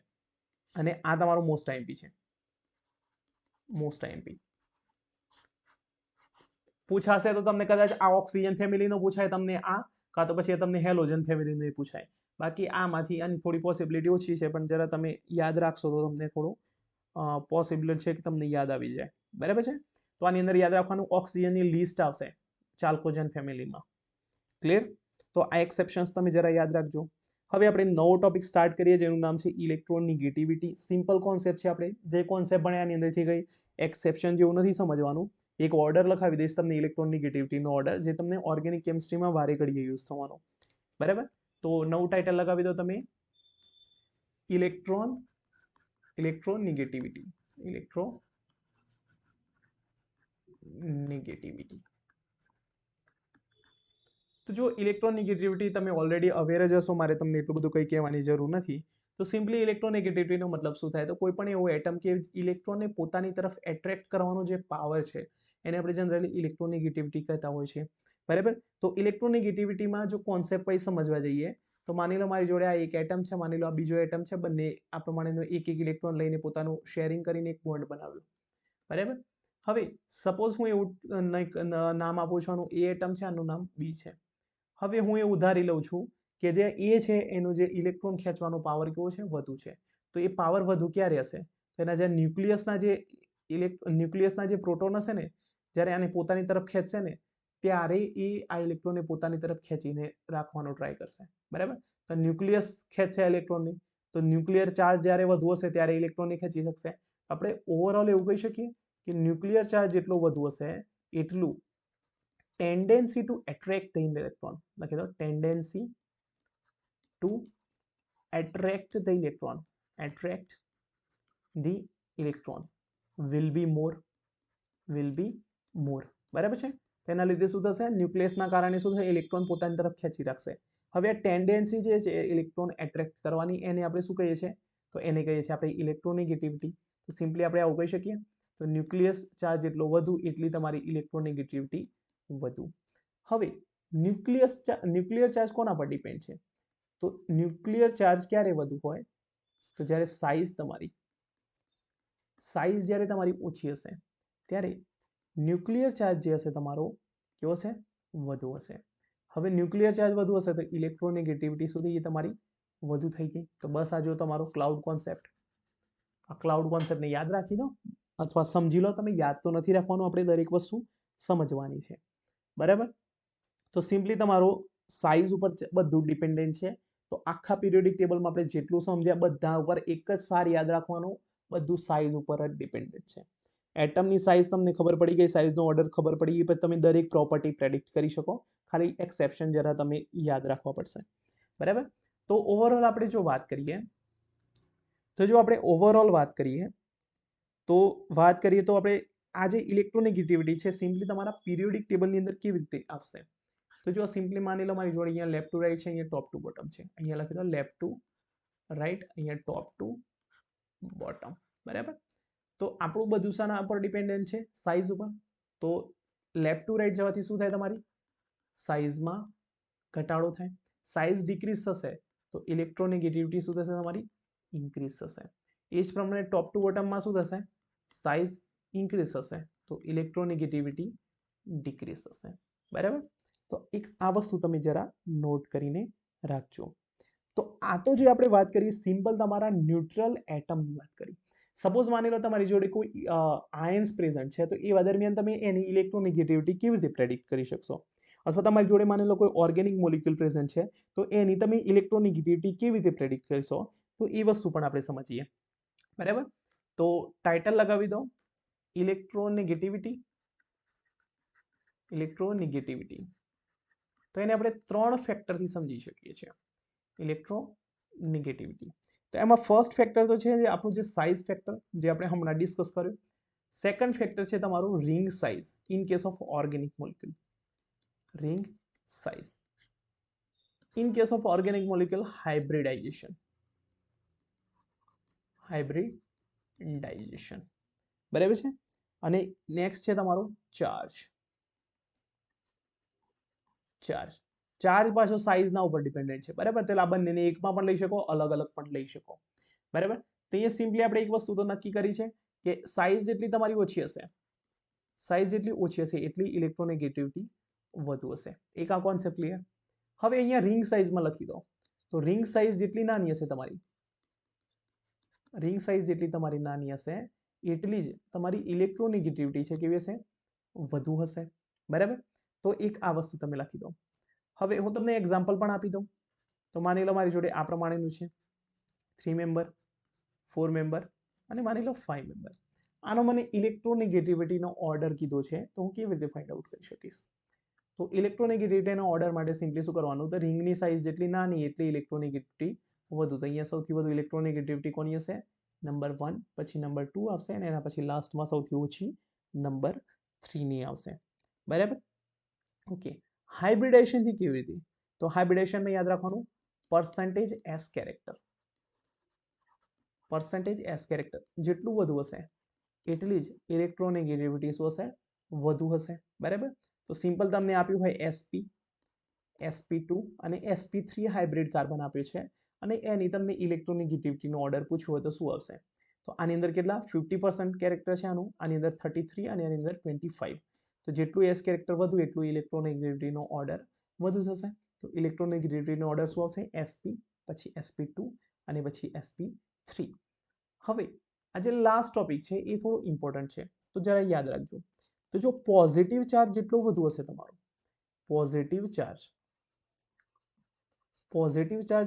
અને આ તમારો મોસ્ટ આઈએમપી છે. પૂછાશે તો તમને કદાચ આ ઓક્સિજન ફેમિલીનો પૂછાય તમને આ, કાં તો પછી તમને હેલોજન ફેમિલીનો પૂછાય. બાકી આમાંથી આની થોડી પોસિબિલિટી ઓછી છે, પણ જરા તમે યાદ રાખશો તો તમને થોડું પોસિબલ છે કે તમને યાદ આવી જાય. બરાબર છે, તો આની અંદર યાદ રાખવાનું ઓક્સિજનની લિસ્ટ આવશે ચાલ્કોજન ફેમિલીમાં. ક્લિયર? તો આ એક્સેપ્શન્સ તમે જરા યાદ રાખજો. હવે આપણે નવો ટોપિક સ્ટાર્ટ કરીએ જેનું નામ છે ઇલેક્ટ્રોનેગેટિવિટી. સિમ્પલ કોન્સેપ્ટ છે, આપણે જે કોન્સેપ્ટ ભણ્યા એની અંદરથી કંઈ એક્સેપ્શન જેવું નથી સમજવાનું. એક ઓર્ડર લખાવી દઈશ તમને ઇલેક્ટ્રોનેગેટિવિટીનો ઓર્ડર, જે તમને ઓર્ગેનિક કેમિસ્ટ્રીમાં વારે ઘડીએ યુઝ થવાનો. બરાબર, તો નવું ટાઇટલ લગાવી દો તમે ઇલેક્ટ્રોનેગેટિવિટી. તો જો ઇલેક્ટ્રોનેગેટિવિટી તમે ઓલરેડી અવેર જ હશો, મારે તમને એટલું બધું કંઈ કહેવાની જરૂર નથી. તો સિમ્પલી ઇલેક્ટ્રોનેગેટિવિટીનો મતલબ શું થાય, તો કોઈ પણ એવો એટમ કે ઇલેક્ટ્રોનને પોતાની તરફ એટ્રેક્ટ કરવાનો જે પાવર છે એને આપણે જનરલી ઇલેક્ટ્રોનેગેટિવિટી કહેતા હોય છે, બરાબર. તો ઇલેક્ટ્રોનેગેટિવિટીમાં જો કોન્સેપ્ટ પછી સમજવા જઈએ તો માની લો મારી જોડે આ એક એટમ છે, માની લો આ બીજો એટમ છે, બંને આ પ્રમાણેનો એક એક ઇલેક્ટ્રોન લઈને પોતાનું શેરિંગ કરીને એક બોન્ડ બનાવ્યું, બરાબર. હવે સપોઝ હું એવું નામ આપું છું, આનું એ એટમ છે, આનું નામ બી છે. હવે હું એ ઉધારી લઉં છું કે જે એ છે એનું જે ઇલેક્ટ્રોન ખેંચવાનો પાવર કેવો છે, વધુ છે. તો એ પાવર વધુ ક્યારે હશે, તો એના જે ન્યુક્લિયસના જે પ્રોટોન હશે ને, જ્યારે આને પોતાની તરફ ખેંચશે ને ત્યારે એ આ ઇલેક્ટ્રોનને પોતાની તરફ ખેંચીને રાખવાનો ટ્રાય કરશે, બરાબર. તો ન્યુક્લિયસ ખેંચશે ઇલેક્ટ્રોનને, તો ન્યુક્લિયર ચાર્જ જ્યારે વધુ હશે ત્યારે ઇલેક્ટ્રોનને ખેંચી શકશે. આપણે ઓવરઓલ એવું કહી શકીએ કે ન્યુક્લિયર ચાર્જ જેટલો વધુ હશે એટલું tendency to attract the electron, લખી દો tendency to attract the electron will be more, બરાબર છે. તેના લીધે શું થશે, ન્યુક્લિયસના કારણે શું થશે, ઇલેક્ટ્રોન પોતાની તરફ ખેંચી રાખશે. હવે આ ટેન્ડન્સી જે છે ઇલેક્ટ્રોન એટ્રેક્ટ કરવાની, એને આપણે શું કહીએ છીએ, તો એને કહીએ છીએ આપણે ઇલેક્ટ્રોનેગેટિવિટી. તો સિમ્પલી આપણે આવું કહી શકીએ, તો ન્યુક્લિયસ ચાર્જ જેટલો વધુ એટલી તમારી ઇલેક્ટ્રોનેગેટિવિટી વધુ. હવે ન્યુક્લિયર ચાર્જ કોના પર ડિપેન્ડ છે, તો ન્યુક્લિયર ચાર્જ ક્યારે વધુ હોય, તો જ્યારે સાઇઝ જ્યારે તમારી ઓછી હશે ત્યારે ન્યુક્લિયર ચાર્જ જે હશે તમારો કેવો હશે, વધુ હશે. હવે ન્યુક્લિયર ચાર્જ વધુ હશે તો ઇલેક્ટ્રોનેગેટિવિટી સુધી તમારી વધુ થઈ ગઈ. તો બસ આ જો તમારો ક્લાઉડ કોન્સેપ્ટ, આ ક્લાઉડ કોન્સેપ્ટને યાદ રાખી દો અથવા સમજી લો. તમે યાદ તો નથી રાખવાનું, આપણે દરેક વસ્તુ સમજવાની છે, બરાબર. તો સિમ્પલી તમારો સાઇઝ ઉપર બધું ડિપેન્ડન્ટ છે. તો આખા પીરિયોડિક ટેબલમાં આપણે જેટલું સમજ્યા બધા ઉપર એક જ સાર યાદ રાખવાનું, બધું સાઇઝ ઉપર જ ડિપેન્ડન્ટ છે. એટમની સાઇઝ તમને ખબર પડી ગઈ, સાઇઝનો ઓર્ડર ખબર પડી ગઈ, પછી તમે દરેક પ્રોપર્ટી પ્રેડિક્ટ કરી શકો. ખાલી એક્સેપ્શન જરા તમે યાદ રાખવા પડશે, બરાબર. તો ઓવરઓલ આપણે જો વાત કરીએ તો આપણે આ જે ઇલેક્ટ્રોનેગેટિવિટી છે સિમ્પલી તમારા પીરિયોડિક ટેબલની અંદર કેવી રીતે આવશે, તો જો સિમ્પલી માની લો મારી જોડે અહીંયા લેફ્ટ ટુ રાઈટ છે, અહીંયા ટોપ ટુ બોટમ છે. અહીંયા લખી દો લેફ્ટ ટુ રાઈટ, અહીંયા ટોપ ટુ બોટમ, બરાબર. તો આપણું બધું શાના પર ડિપેન્ડન્ટ છે, સાઇઝ ઉપર. તો લેફ્ટ ટુ રાઈટ જવાથી શું થાય, તમારી સાઇઝમાં ઘટાડો થાય. સાઇઝ ડિક્રીઝ થશે તો ઇલેક્ટ્રોનેગેટિવિટી શું થશે, તમારી ઇન્ક્રીઝ થશે. એ જ પ્રમાણે ટોપ ટુ બોટમમાં શું થશે, સાઇઝ ઇન્ક્રીઝ થશે તો ઇલેક્ટ્રોનેગેટિવિટી ડિક્રીઝ થશે, બરાબર. તો એક આ વસ્તુ તમે જરા નોટ કરીને રાખજો. તો આ તો જે આપણે વાત કરી સિમ્પલ તમારા ન્યુટ્રલ એટમની વાત કરી. સપોઝ માની લો તમારી જોડે કોઈ આયન્સ પ્રેઝન્ટ છે, તો એવા દરમિયાન તમે એની ઇલેક્ટ્રોનેગેટિવિટી કેવી રીતે પ્રેડિક્ટ કરી શકશો, અથવા તમારી જોડે માની લો કોઈ ઓર્ગેનિક મોલિક્યુલ પ્રેઝન્ટ છે, તો એની તમે ઇલેક્ટ્રોનેગેટિવિટી કેવી રીતે પ્રેડિક્ટ કરશો, તો એ વસ્તુ પણ આપણે સમજીએ, બરાબર. તો ટાઇટલ લગાવી દો ઇલેક્ટ્રોનેગેટિવિટી. તો એને આપણે 3 ફેક્ટરથી સમજી શકીએ છીએ ઇલેક્ટ્રોનેગેટિવિટી. તો એમાં ફર્સ્ટ ફેક્ટર તો છે જે આપણું જે સાઇઝ ફેક્ટર, જે આપણે હમણાં ડિસ્કસ કર્યું. સેકન્ડ ફેક્ટર છે તમારું ring size in case of organic molecule. Ring size in case of organic molecule hybridisation, બરાબર છે. અને નેક્સ્ટ છે તમારો ચાર્જ પાછો સાઇઝના ઉપર ડિપેન્ડન્ટ છે, બરાબર. એટલે આ બંનેને એકમાં પણ લઈ શકો, અલગ અલગ પણ લઈ શકો, બરાબર. તો એ સિમ્પલી આપણે એક વસ્તુ તો નક્કી કરી છે કે સાઇઝ જેટલી તમારી ઓછી હશે એટલી ઇલેક્ટ્રોનેગેટિવિટી વધુ હશે. એક આ કોન્સેપ્ટ ક્લિયર. હવે અહીંયા રિંગ સાઇઝમાં લખી દો, તો રિંગ સાઇઝ જેટલી નાની હશે એટલી જ તમારી ઇલેક્ટ્રોનેગેટિવિટી છે કેવી હશે, વધુ હશે, બરાબર. તો એક આ વસ્તુ તમે લખી દો. હવે હું તમને એક્ઝામ્પલ પણ આપી દઉં. તો માની લો મારી જોડે આ પ્રમાણેનું છે 3 મેમ્બર, 4 મેમ્બર અને માની લો 5 મેમ્બર. આનો મને ઇલેક્ટ્રોનેગેટિવિટીનો ઓર્ડર કીધો છે, તો હું કેવી રીતે ફાઇન્ડ આઉટ કરી શકીશ, તો ઇલેક્ટ્રોનેગેટિવિટીના ઓર્ડર માટે સિમ્પલી શું કરવાનું, તો રિંગની સાઇઝ જેટલી નાની એટલી ઇલેક્ટ્રોનેગેટિવિટી વધુ. તો અહીંયા સૌથી વધુ ઇલેક્ટ્રોનેગેટિવિટી કોની હશે, નંબર 1, પછી નંબર 2 આવશે અને એના પછી લાસ્ટમાં સૌથી ઓછી નંબર 3 ની આવશે, બરાબર. ઓકે. હાઇબ્રિડાઇઝેશનથી કેવી રીતે? તો હાઇબ્રિડાઇઝેશનમાં યાદ રાખવાનું percentage S character. Percentage S character જેટલું વધુ હશે એટલી જ ઇલેક્ટ્રોનેગેટિવિટી શું હશે? વધુ હશે. બરાબર? તો સિમ્પલ તમને આપ્યું હોય sp, sp2 અને sp3 હાઇબ્રિડ કાર્બન આપ્યું છે અને એની તમને ઇલેક્ટ્રોનેગેટિવિટીનો ઓર્ડર પૂછ્યો હોય તો શું આવશે? તો આની અંદર કેટલા 50% કેરેક્ટર છે આનું, આની અંદર 33 અને આની અંદર 25. તો જેટલું એસ કેરેક્ટર વધુ એટલું ઇલેક્ટ્રોનેગેટિવિટીનો ઓર્ડર વધુ થશે. તો ઇલેક્ટ્રોનેગેટિવિટીનો ઓર્ડર શું આવશે? sp, પછી sp2 અને પછી sp3. હવે આ જે લાસ્ટ ટોપિક છે એ થોડો ઇમ્પોર્ટન્ટ છે, તો જરા યાદ રાખજો. તો જો પોઝિટિવ ચાર્જ જેટલો વધુ હશે તમારો, પોઝિટિવ ચાર્જ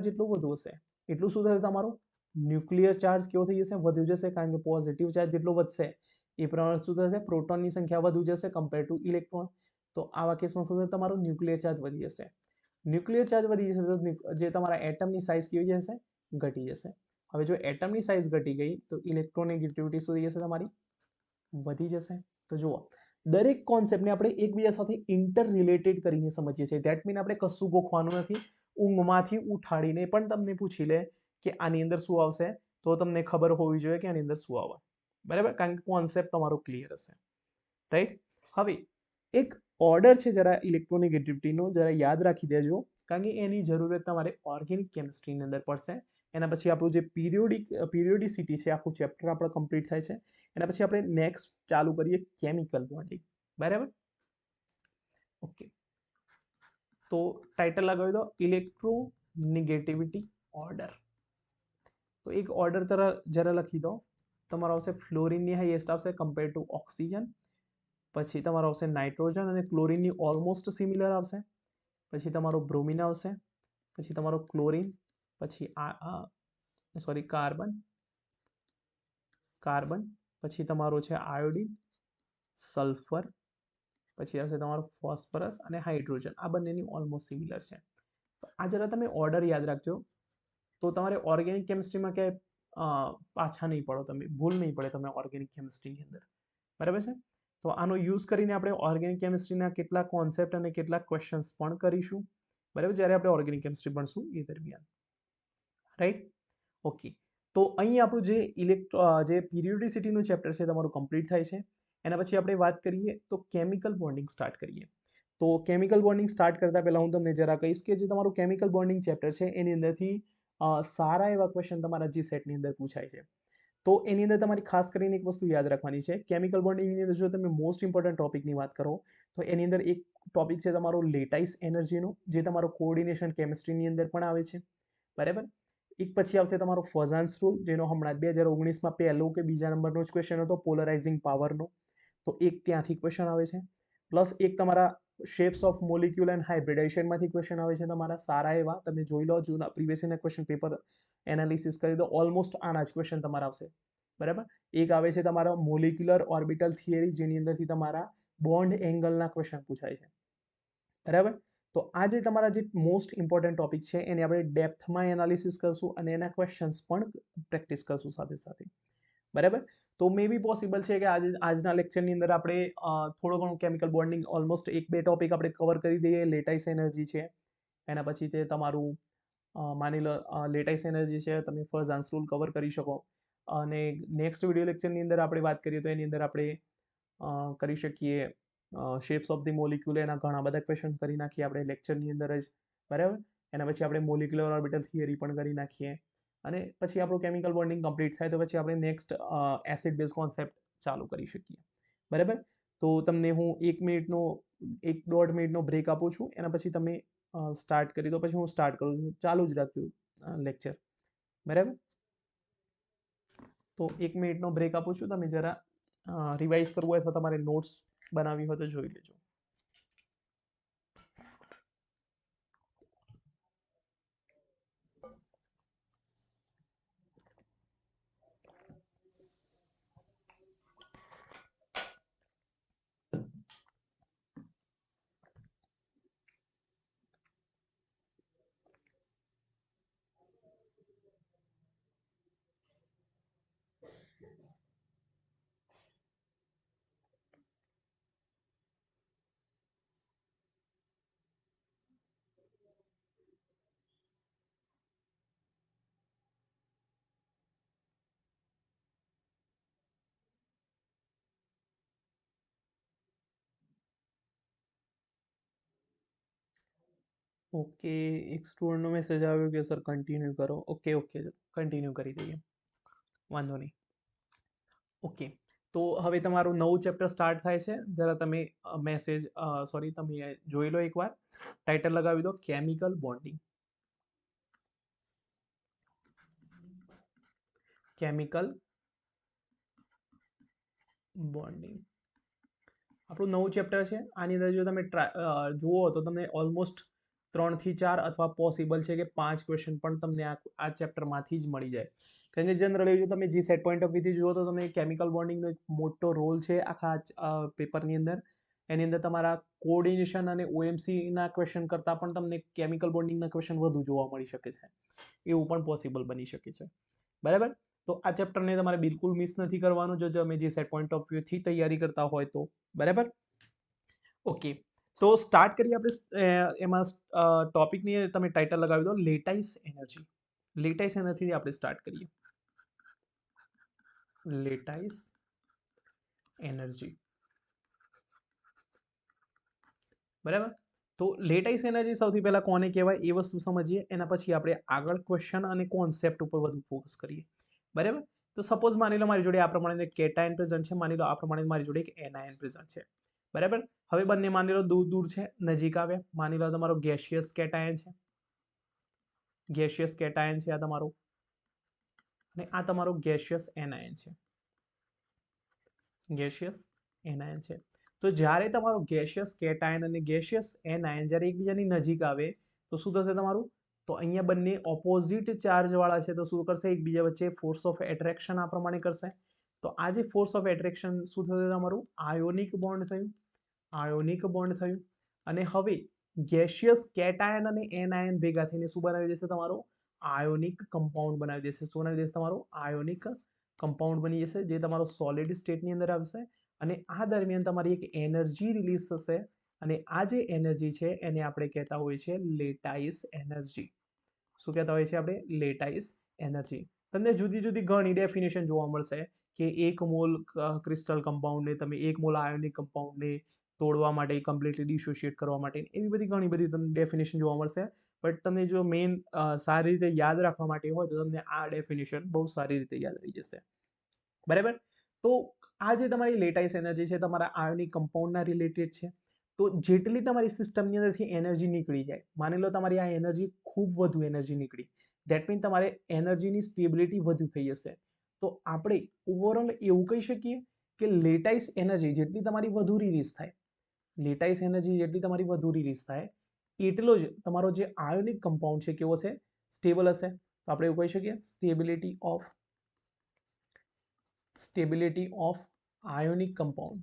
જેટલો વધુ હશે એટલું શું થશે તમારું? ન્યુક્લિયર ચાર્જ કેવો થઈ જશે? વધુ જશે. કારણ કે પોઝિટિવ ચાર્જ જેટલો વધશે એ પ્રમાણે શું થશે? પ્રોટોનની સંખ્યા વધુ જશે કમ્પેર ટુ ઇલેક્ટ્રોન. તો આવા કેસમાં શું થશે? તમારો ન્યુક્લિયર ચાર્જ વધી જશે. ન્યુક્લિયર ચાર્જ વધી જશે તો જે તમારા એટમની સાઇઝ કેવી જશે? ઘટી જશે. હવે જો એટમની સાઇઝ ઘટી ગઈ તો ઇલેક્ટ્રોનેગેટિવિટી શું થઈ જશે તમારી? વધી જશે. તો જુઓ દરેક કોન્સેપ્ટને આપણે એકબીજા સાથે ઇન્ટર રિલેટેડ કરીને સમજીએ છીએ. ધેટ મીન આપણે કશું ગોખવાનું નથી. ઊંઘમાંથી ઉઠાડીને પણ તમને પૂછી લે કે આની અંદર શું આવશે તો તમને ખબર હોવી જોઈએ કે આની અંદર શું આવે. બરાબર? કારણ કે કોન્સેપ્ટ તમારો ક્લિયર હશે. રાઈટ? હવે એક ઓર્ડર છે જરા ઇલેક્ટ્રોનેગેટિવિટીનો જરા યાદ રાખી દેજો, કારણ કે એની જરૂરત તમારે ઓર્ગેનિક કેમિસ્ટ્રીની અંદર પડશે. એના પછી આપણું જે પીરિયોડિસિટી છે આખું ચેપ્ટર આપણે કમ્પ્લીટ થાય છે. એના પછી આપણે નેક્સ્ટ ચાલુ કરીએ કેમિકલ બોન્ડિંગ. બરાબર? ઓકે, તો ટાઇટલ લગાવી દો ઇલેક્ટ્રોનેગેટિવિટી ઓર્ડર. તો એક ઓર્ડર જરા લખી દો. તમારો આવશે ફ્લોરિનની હાઈએસ્ટ આવશે કમ્પેર ટુ ઓક્સિજન, પછી તમારો આવશે નાઇટ્રોજન અને ક્લોરિનની ઓલમોસ્ટ સિમિલર આવશે, પછી તમારો બ્રોમિન આવશે, પછી તમારો ક્લોરિન, પછી કાર્બન, પછી તમારો છે આયોડિન, સલ્ફર, પછી આવશે તમારો ફોસ્ફરસ અને હાઇડ્રોજન. આ બંનેની ઓલમોસ્ટ સિમિલર છે. આ જરા તમે ઓર્ડર યાદ રાખજો તો તમારે ઓર્ગેનિક કેમિસ્ટ્રીમાં ક્યાંય પાછા નહીં પડો, તમે ભૂલ નહીં પડે તમે ઓર્ગેનિક કેમિસ્ટ્રીની અંદર. બરાબર છે? તો આનો યુઝ કરીને આપણે ઓર્ગેનિક કેમિસ્ટ્રીના કેટલાક કોન્સેપ્ટ અને કેટલાક ક્વેશ્ચન્સ પણ કરીશું. બરાબર? જ્યારે આપણે ઓર્ગેનિક કેમિસ્ટ્રી ભણશું એ દરમિયાન. રાઈટ? ઓકે, તો અહીં આપણું જે પીરિયોડિસિટીનું ચેપ્ટર છે તમારું કમ્પ્લીટ થાય છે. એના પછી આપણે વાત કરીએ તો કેમિકલ બોન્ડિંગ સ્ટાર્ટ કરીએ. તો કેમિકલ બોન્ડિંગ સ્ટાર્ટ કરતા પહેલા હું તમને જરા કહીશ કે જે તમારું કેમિકલ બોન્ડિંગ ચેપ્ટર છે એની અંદરથી સારા એવા ક્વેશ્ચન તમારા જી સેટની અંદર પૂછાય છે. તો એની અંદર તમારી ખાસ કરીને એક વસ્તુ યાદ રાખવાની છે. કેમિકલ બોન્ડિંગની અંદર જો તમે મોસ્ટ ઇમ્પોર્ટન્ટ ટોપિકની વાત કરો તો એની અંદર એક ટોપિક છે તમારો લેટાઇસ એનર્જીનો, જે તમારો કોઓર્ડિનેશન કેમિસ્ટ્રીની અંદર પણ આવે છે. બરાબર? એક પછી આવશે તમારો ફઝાન્સ રૂલ, જેનો હમણાં 2019માં પહેલો કે બીજા નંબરનો જ ક્વેશ્ચન હતો પોલરાઇઝિંગ પાવરનો. તો એક ત્યાંથી ક્વેશ્ચન આવે છે. પ્લસ એક તમારા શેપ્સ ઓફ મોલિક્યુલ એન્ડ હાઇબ્રિડાઇઝેશનમાંથી ક્વેશ્ચન આવે છે તમારા સારા એવા. તમે જોઈ લો જૂના પ્રીવિયસ યરના ક્વેશ્ચન પેપર એનાલિસિસ કરી દો, ઓલમોસ્ટ આના જ ક્વેશ્ચન તમારા આવશે. બરાબર? એક આવે છે તમારા મોલિક્યુલર ઓર્બિટલ થિયરી, જેની અંદરથી તમારા બોન્ડ એંગલના ક્વેશ્ચન પૂછાય છે. બરાબર? તો આ જે તમારા જે મોસ્ટ ઇમ્પોર્ટન્ટ ટોપિક છે એને આપણે ડેપ્થમાં એનાલિસિસ કરશું અને એના ક્વેશ્ચન્સ પણ પ્રેક્ટિસ કરશું સાથે સાથે. બરાબર? તો મે બી પોસિબલ છે કે આજના લેક્ચરની અંદર આપણે થોડો ઘણું કેમિકલ બોન્ડિંગ ઓલમોસ્ટ એક બે ટોપિક આપણે કવર કરી દઈએ. લેટાઇસ એનર્જી છે, એના પછી તે તમારું માની લો લેટાઇસ એનર્જી છે, તમે ફઝાન્સ રૂલ કવર કરી શકો. અને નેક્સ્ટ વિડીયો લેક્ચરની અંદર આપણે વાત કરીએ તો એની અંદર આપણે કરી શકીએ શેપ્સ ઓફ ધી મોલિક્યુલ, એના ઘણા બધા ક્વેશ્ચન કરી નાખીએ આપણે લેક્ચરની અંદર જ. બરાબર? એના પછી આપણે મોલિક્યુલર ઓર્બિટલ થિયરી પણ કરી નાખીએ અને પછી આપણું કેમિકલ બોન્ડિંગ કમ્પ્લીટ થાય તો પછી આપણે નેક્સ્ટ એસિડ બેઝ કોન્સેપ્ટ ચાલુ કરી શકીએ. બરાબર? તો તમને હું 1-1.5 મિનિટનો બ્રેક આપું છું. એના પછી તમે સ્ટાર્ટ કરી દો, પછી હું સ્ટાર્ટ કરું છું. ચાલુ જ રાખજો લેક્ચર. બરાબર? તો 1 મિનિટનો બ્રેક આપું છું. તમે જરા રિવાઇઝ કરવું હોય અથવા તમારે નોટ્સ બનાવવી હોય તો જોઈ લેજો. ઓકે, એક સ્ટુડન્ટનો મેસેજ આવ્યો કે સર કન્ટિન્યુ કરો. ઓકે ઓકે, કન્ટિન્યુ કરી દઈએ, વાંધો નહીં. ઓકે, તો હવે તમારું નવું ચેપ્ટર સ્ટાર્ટ થાય છે. જરા તમે મેસેજ સોરી તમે જોઈ લો એકવાર. ટાઇટલ લગાવી દો કેમિકલ બોન્ડિંગ. કેમિકલ બોન્ડિંગ આપણું નવું ચેપ્ટર છે. આની અંદર જો તમે જુઓ તો તમને ઓલમોસ્ટ 3 થી 4 અથવા પોસિબલ છે કે 5 ક્વેશ્ચન પણ તમને આ ચેપ્ટરમાંથી જ મળી જાય. કારણ કે જનરલી જો તમે જે સેટ પોઈન્ટ ઓફ વ્યૂથી જુઓ તો તમે કેમિકલ બોન્ડિંગનો એક મોટો રોલ છે આખા પેપરની અંદર. એની અંદર તમારા કોઓર્ડિનેશન અને ઓએમસીના ક્વેશ્ચન કરતાં પણ તમને કેમિકલ બોન્ડિંગના ક્વેશ્ચન વધુ જોવા મળી શકે છે. એવું પણ પોસિબલ બની શકે છે. બરાબર. તો આ ચેપ્ટરને તમારે બિલકુલ મિસ નથી કરવાનું જો તમે જે સેટ પોઈન્ટ ઓફ વ્યૂથી તૈયારી કરતા હોય તો. બરાબર. ઓકે, તો સ્ટાર્ટ કરીએ આપણે. એમાં ટોપિકની તમે ટાઇટલ લગાવી દો લેટાઇસ એનર્જી. લેટાઇસ એનર્જીથી આપણે સ્ટાર્ટ કરીએ. Lattice energy. બરાબર. તો લેટાઇસ એનર્જી સૌથી પહેલા કોને કહેવાય એ વસ્તુ સમજીએ. એના પછી આપણે આગળ ક્વેશ્ચન અને કોન્સેપ્ટ ઉપર વધુ ફોકસ કરીએ. બરાબર. તો સપોઝ માની લો મારી જોડે આ પ્રમાણે એક કેટાયન પ્રેઝન્ટ છે. માની લો આ પ્રમાણે મારી જોડે એક એનાયન પ્રેઝન્ટ છે. બરાબર. હવે બંને માની લો દૂર દૂર છે, નજીક આવે. માની લો તમારો ગેસિયસ કેટાયન છે. ગેસિયસ કેટાયન છે આ તમારો, અને આ તમારો ગેસિયસ એનાયન છે. ગેસિયસ એનાયન છે. તો જ્યારે તમારો ગેસિયસ કેટાયન અને ગેસિયસ એનાયન જ્યારે એકબીજાની નજીક આવે તો શું થશે તમારું? તો અહીંયા બંને ઓપોઝિટ ચાર્જ વાળા છે તો શું કરશે? એકબીજા વચ્ચે ફોર્સ ઓફ એટ્રેક્શન આ પ્રમાણે કરશે. તો આ જે ફોર્સ ઓફ એટ્રેક્શન શું થયું તમારું? આયોનિક બોન્ડ થયું. આયોનિક બોન્ડ થયું. અને હવે ગેસિયસ કેટાયન અને એનાયન ભેગા થઈને શું બનાવી દેશે તમારો? આયોનિક કમ્પાઉન્ડ બનાવી દેશે. શું બનાવી દેશે તમારો? આયોનિક કમ્પાઉન્ડ બની જશે, જે તમારો સોલિડ સ્ટેટની અંદર આવશે. અને આ દરમિયાન તમારી એક એનર્જી રિલીઝ થશે. અને આ જે એનર્જી છે એને આપણે કહેતા હોઈએ છીએ લેટાઇસ એનર્જી. શું કહેતા હોઈએ છીએ આપણે? Lattice energy. તમને જુદી જુદી ઘણી ડેફિનેશન જોવા મળશે કે 1 મોલ ક્રિસ્ટલ કમ્પાઉન્ડને તમે 1 મોલ આયોનિક કમ્પાઉન્ડને તોડવા માટે, કમ્પ્લીટલી ડિસોશિએટ કરવા માટે, એવી બધી ઘણી બધી તમને ડેફિનેશન જોવા મળશે. બટ તમે જો મેઇન સારી રીતે યાદ રાખવા માટે હોય તો તમને આ ડેફિનેશન બહુ સારી રીતે યાદ રહી જશે. બરાબર. તો આ જે તમારી લેટાઇસ એનર્જી છે તમારા આયોનિક કમ્પાઉન્ડના રિલેટેડ છે. તો જેટલી તમારી સિસ્ટમની અંદરથી એનર્જી નીકળી જાય, માની લો તમારી આ એનર્જી ખૂબ વધુ એનર્જી નીકળી, દેટ મીન તમારે એનર્જીની સ્ટેબિલિટી વધુ થઈ જશે. તો આપણે ઓવરઓલ એવું કહી શકીએ કે લેટાઇસ એનર્જી જેટલી તમારી વધુ રિલીઝ થાય, લેટાઇસ એનર્જી જેટલી તમારી વધુ રિલીઝ થાય એટલો જ તમારો જે આયોનિક કમ્પાઉન્ડ છે કેવો છે? સ્ટેબલ હશે. તો આપણે એવું કહી શકીએ stability of ionic compound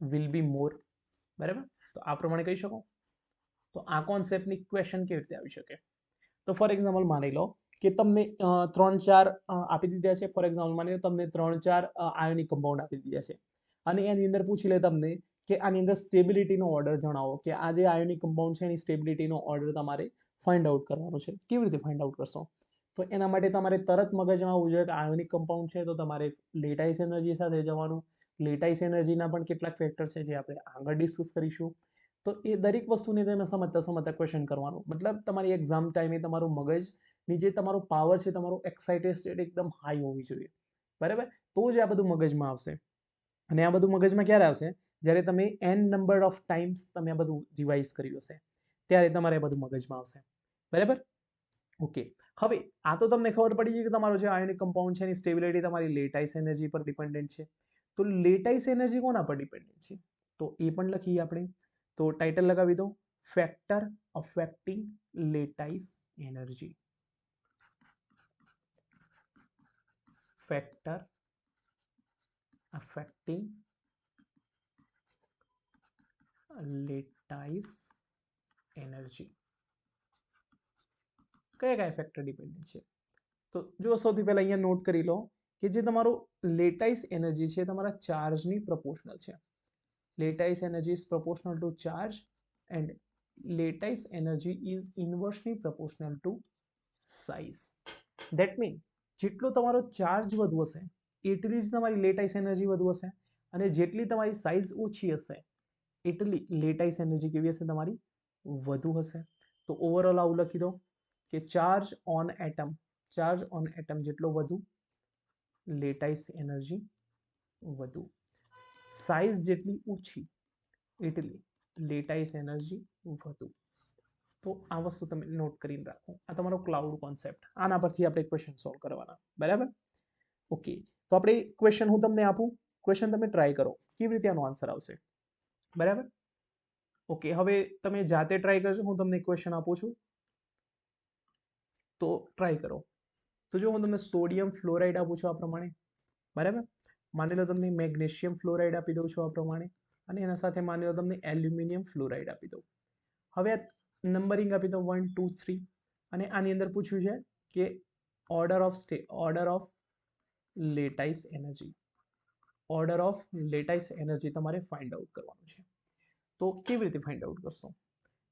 will be more. બરાબર. તો આ પ્રમાણે કહી શકો. તો આ કોન્સેપ્ટની ક્વેશ્ચન કેવી રીતે આવી શકે? તો ફોર એક્ઝામ્પલ માની લો કે તમને 3-4 આપી દીધા છે. ફોર એક્ઝામ્પલ માની લો તમને 3-4 આયોનિક કમ્પાઉન્ડ આપી દીધા છે અને એની અંદર પૂછી લે તમને કે આની અંદર સ્ટેબિલિટીનો ઓર્ડર જણાવો, કે આ જે આયોનિક કમ્પાઉન્ડ છે એની સ્ટેબિલિટીનો ઓર્ડર તમારે ફાઇન્ડ આઉટ કરવાનો છે. કેવી રીતે ફાઇન્ડ આઉટ કરશો? તો એના માટે તમારે તરત મગજમાં આવવું જોઈએ કે આયોનિક કમ્પાઉન્ડ છે તો તમારે લેટાઇસ એનર્જી સાથે જવાનું. લેટાઇસ એનર્જીના પણ કેટલાક ફેક્ટર છે જે આપણે આગળ ડિસ્કસ કરીશું. તો એ દરેક વસ્તુને તમે સમજતા ક્વેશ્ચન કરવાનું. મતલબ તમારી એક્ઝામ ટાઈમે તમારું મગજની જે તમારો પાવર છે, તમારો એક્સાઇટેડ સ્ટેટ એકદમ હાઈ હોવી જોઈએ. બરાબર. તો જ આ બધું મગજમાં આવશે. અને આ બધું મગજમાં ક્યારે આવશે? જ્યારે તમે n નંબર ઓફ ટાઈમ્સ તમે આ બધું રિવાઇઝ કર્યું હશે ત્યારે તમારે આ બધું મગજમાં આવશે. બરાબર. ઓકે, હવે આ તો તમને ખબર પડી ગઈ કે તમારો જે આયોનિક કમ્પાઉન્ડ છે એની સ્ટેબિલિટી તમારી લેટાઇસ એનર્જી પર ડિપેન્ડન્ટ છે. તો લેટાઇસ એનર્જી કોના પર ડિપેન્ડન્ટ છે? તો એ પણ લખીએ આપણે. તો ટાઇટલ લગાવી દો factor affecting lattice energy. Factor affecting lattice energy. કયા કયા ફેક્ટર ડિપેન્ડન્ટ છે? તો જો સૌથી પહેલા અહીંયા નોટ કરી લો કે જે તમારો લેટાઇસ એનર્જી છે તમારા ચાર્જની પ્રપોર્શનલ છે. Lattice energy is proportional to charge and lattice energy is inversely proportional to size. That means જેટલો તમારો ચાર્જ વધુ હશે એટલી જ તમારી લેટાઇસ એનર્જી વધુ હશે, અને જેટલી તમારી સાઇઝ ઓછી હશે એટલી લેટાઇસ એનર્જી કેવી હશે તમારી? વધુ હશે. તો ઓવરઓલ આવું લખી દો કે ચાર્જ ઓન એટમ જેટલો વધુ, લેટાઇસ એનર્જી વધુ. સાઇઝ જેટલી ઓછી એટલી લેટાઇસ એનર્જી વધુ. તો આ વસ્તુ તમે નોટ કરીને રાખો. આ તમારો ક્લાઉડ કોન્સેપ્ટ. આના પરથી આપણે ક્વેશ્ચન સોલ્વ કરવાના. બરાબર? ઓકે. તો આપણે ક્વેશ્ચન હું તમને આપું, ક્વેશ્ચન તમે ટ્રાય કરો કેવી રીતે આનો આન્સર આવશે. બરાબર? ઓકે. હવે તમે જાતે ટ્રાય કરજો. હું તમને ક્વેશ્ચન આપું છું, તો ટ્રાય કરો. તો જો હું તમને સોડિયમ ફ્લોરાઇડ આપું છું આ પ્રમાણે, બરાબર? માની લો તમને મેગ્નેશિયમ ફ્લોરાઇડ આપી દઉં છું આ પ્રમાણે, અને એના સાથે માની લો તમને એલ્યુમિનિયમ ફ્લોરાઇડ આપી દઉં. હવે નંબરિંગ આપી દો 1 2 3, અને આની અંદર પૂછ્યું છે કે ઓર્ડર ઓફ લેટાઇસ એનર્જી તમારે ફાઇન્ડ આઉટ કરવાનું છે. તો કેવી રીતે ફાઇન્ડ આઉટ કરશો?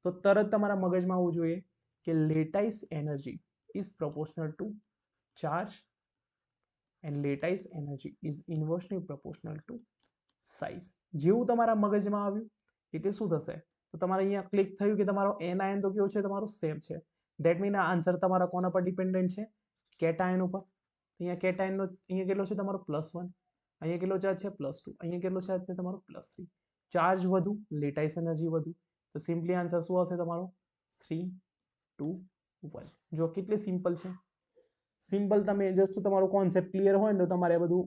તો તરત તમારા મગજમાં આવવું જોઈએ કે lattice energy is proportional to charge and lattice energy is inversely proportional to size. જેવું તમારા મગજમાં આવ્યું એટલે શું થશે? તો તમારે અહીંયા ક્લિક થયું કે તમારો એનાયન તો કેવો છે? તમારો સેમ છે. ધેટ મીન આ આન્સર તમારા કોના પર ડિપેન્ડન્ટ છે? કેટાયન ઉપર. અહીંયા કેટાયનનો અહીંયા કેટલો છે તમારો +1, અહીંયા કેટલો ચાર્જ છે +2, અહીંયા કેટલો ચાર્જ છે તમારો +3. ચાર્જ વધુ, લેટાઇસ એનર્જી વધુ. તો સિમ્પલી આન્સર શું આવશે તમારો? 3 2 1. જો કેટલી સિમ્પલ છે. સિમ્પલ. તમે જસ્ટ તમારો કોન્સેપ્ટ ક્લિયર હોય ને તો તમારે બધું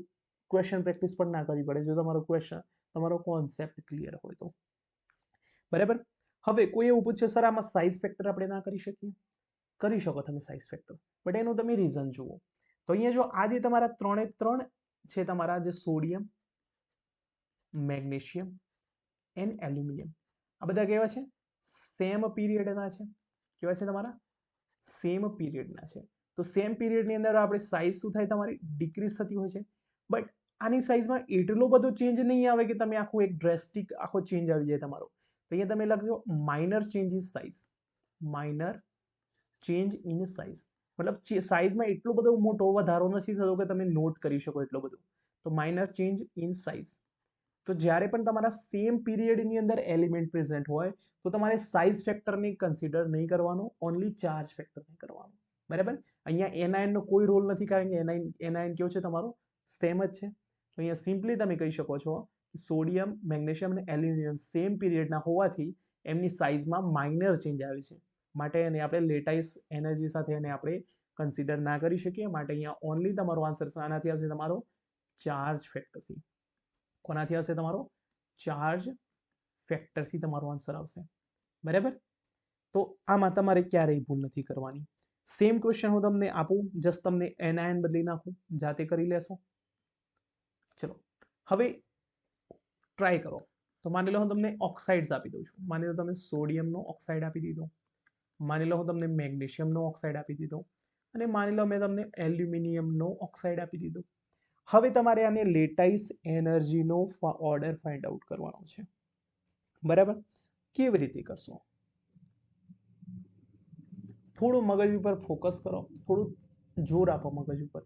ક્વેશ્ચન પ્રેક્ટિસ પણ ના કરવી પડે, જો તમારો કોન્સેપ્ટ ક્લિયર હોય તો. બરાબર? હવે કોઈ એવું પૂછે સર આમાં સાઇઝ ફેક્ટર આપણે ના કરી શકીએ? કરી શકો તમે સાઇઝ ફેક્ટર, બટ એનું તમે રીઝન જુઓ. તો અહીંયા જો આજે તમારા 3 છે, તમારા જે સોડિયમ, મેગ્નેશિયમ એન્ડ એલ્યુમિનિયમ, આ બધા કેવા છે? સેમ પીરિયડના છે. કેવા છે તમારા? સેમ પીરિયડના છે. તો સેમ પીરિયડની અંદર આપણે સાઇઝ શું થાય તમારી? ડિક્રીઝ થતી હોય છે. બટ આની સાઇઝમાં એટલો બધો ચેન્જ નહીં આવે કે તમે આખો એક ડ્રેસ્ટિક આખો ચેન્જ આવી જાય તમારો. તો અહીંયા તમે લખજો minor change in size. Minor change in size મતલબ સાઇઝમાં એટલો બધો મોટો વધારો નથી થતો કે તમે નોટ કરી શકો એટલો બધો. તો માઇનર ચેન્જ ઇન સાઇઝ. તો જ્યારે પણ તમારા સેમ પીરિયડની અંદર એલિમેન્ટ પ્રેઝન્ટ હોય તો તમારે સાઇઝ ફેક્ટરને કન્સિડર નહીં કરવાનો, ઓનલી ચાર્જ ફેક્ટરને કરવાનું. બરાબર? અહીંયા એનાયનનો કોઈ રોલ નથી, કારણ કે એનાયન કેવો છે તમારો? સેમ જ છે. તો અહીંયા સિમ્પલી તમે કહી શકો છો સોડિયમ, મેગ્નેશિયમ અને એલ્યુમિનિયમ સેમ પીરિયડના હોવાથી એમની સાઇઝમાં માઇનર ચેન્જ આવે છે, માટે એને આપણે લેટાઇસ એનર્જી સાથે એને આપણે કન્સિડર ના કરી શકીએ. માટે અહીંયા ઓનલી તમારો આન્સર આનાથી આવશે તમારો ચાર્જ ફેક્ટરથી. કોનાથી આવશે? તમારો ચાર્જ ફેક્ટરથી તમારો આન્સર આવશે. બરાબર? તો આમાં તમારે ક્યારેય ભૂલ નથી કરવાની. સેમ ક્વેશ્ચન હું તમને આપું, જસ્ટ તમને એનાયન બદલી નાખું, જાતે કરી લેશો. ચલો હવે ટ્રાય કરો. તો માની લો હું તમને ઓક્સાઇડ્સ આપી દઉં છું. માની લો તમે સોડિયમનો ઓક્સાઇડ આપી દીધો, માની લો હું તમને મેગ્નેશિયમનો ઓક્સાઇડ આપી દીધો, અને માની લો મેં તમને એલ્યુમિનિયમનો ઓક્સાઇડ આપી દીધો. હવે તમારે આને લેટાઇસ એનર્જીનો ઓર્ડર ફાઇન્ડ આઉટ કરવાનો છે. બરાબર? કેવી રીતે કરશો? થોડું મગજ ઉપર ફોકસ કરો, થોડું જોર આપો મગજ ઉપર.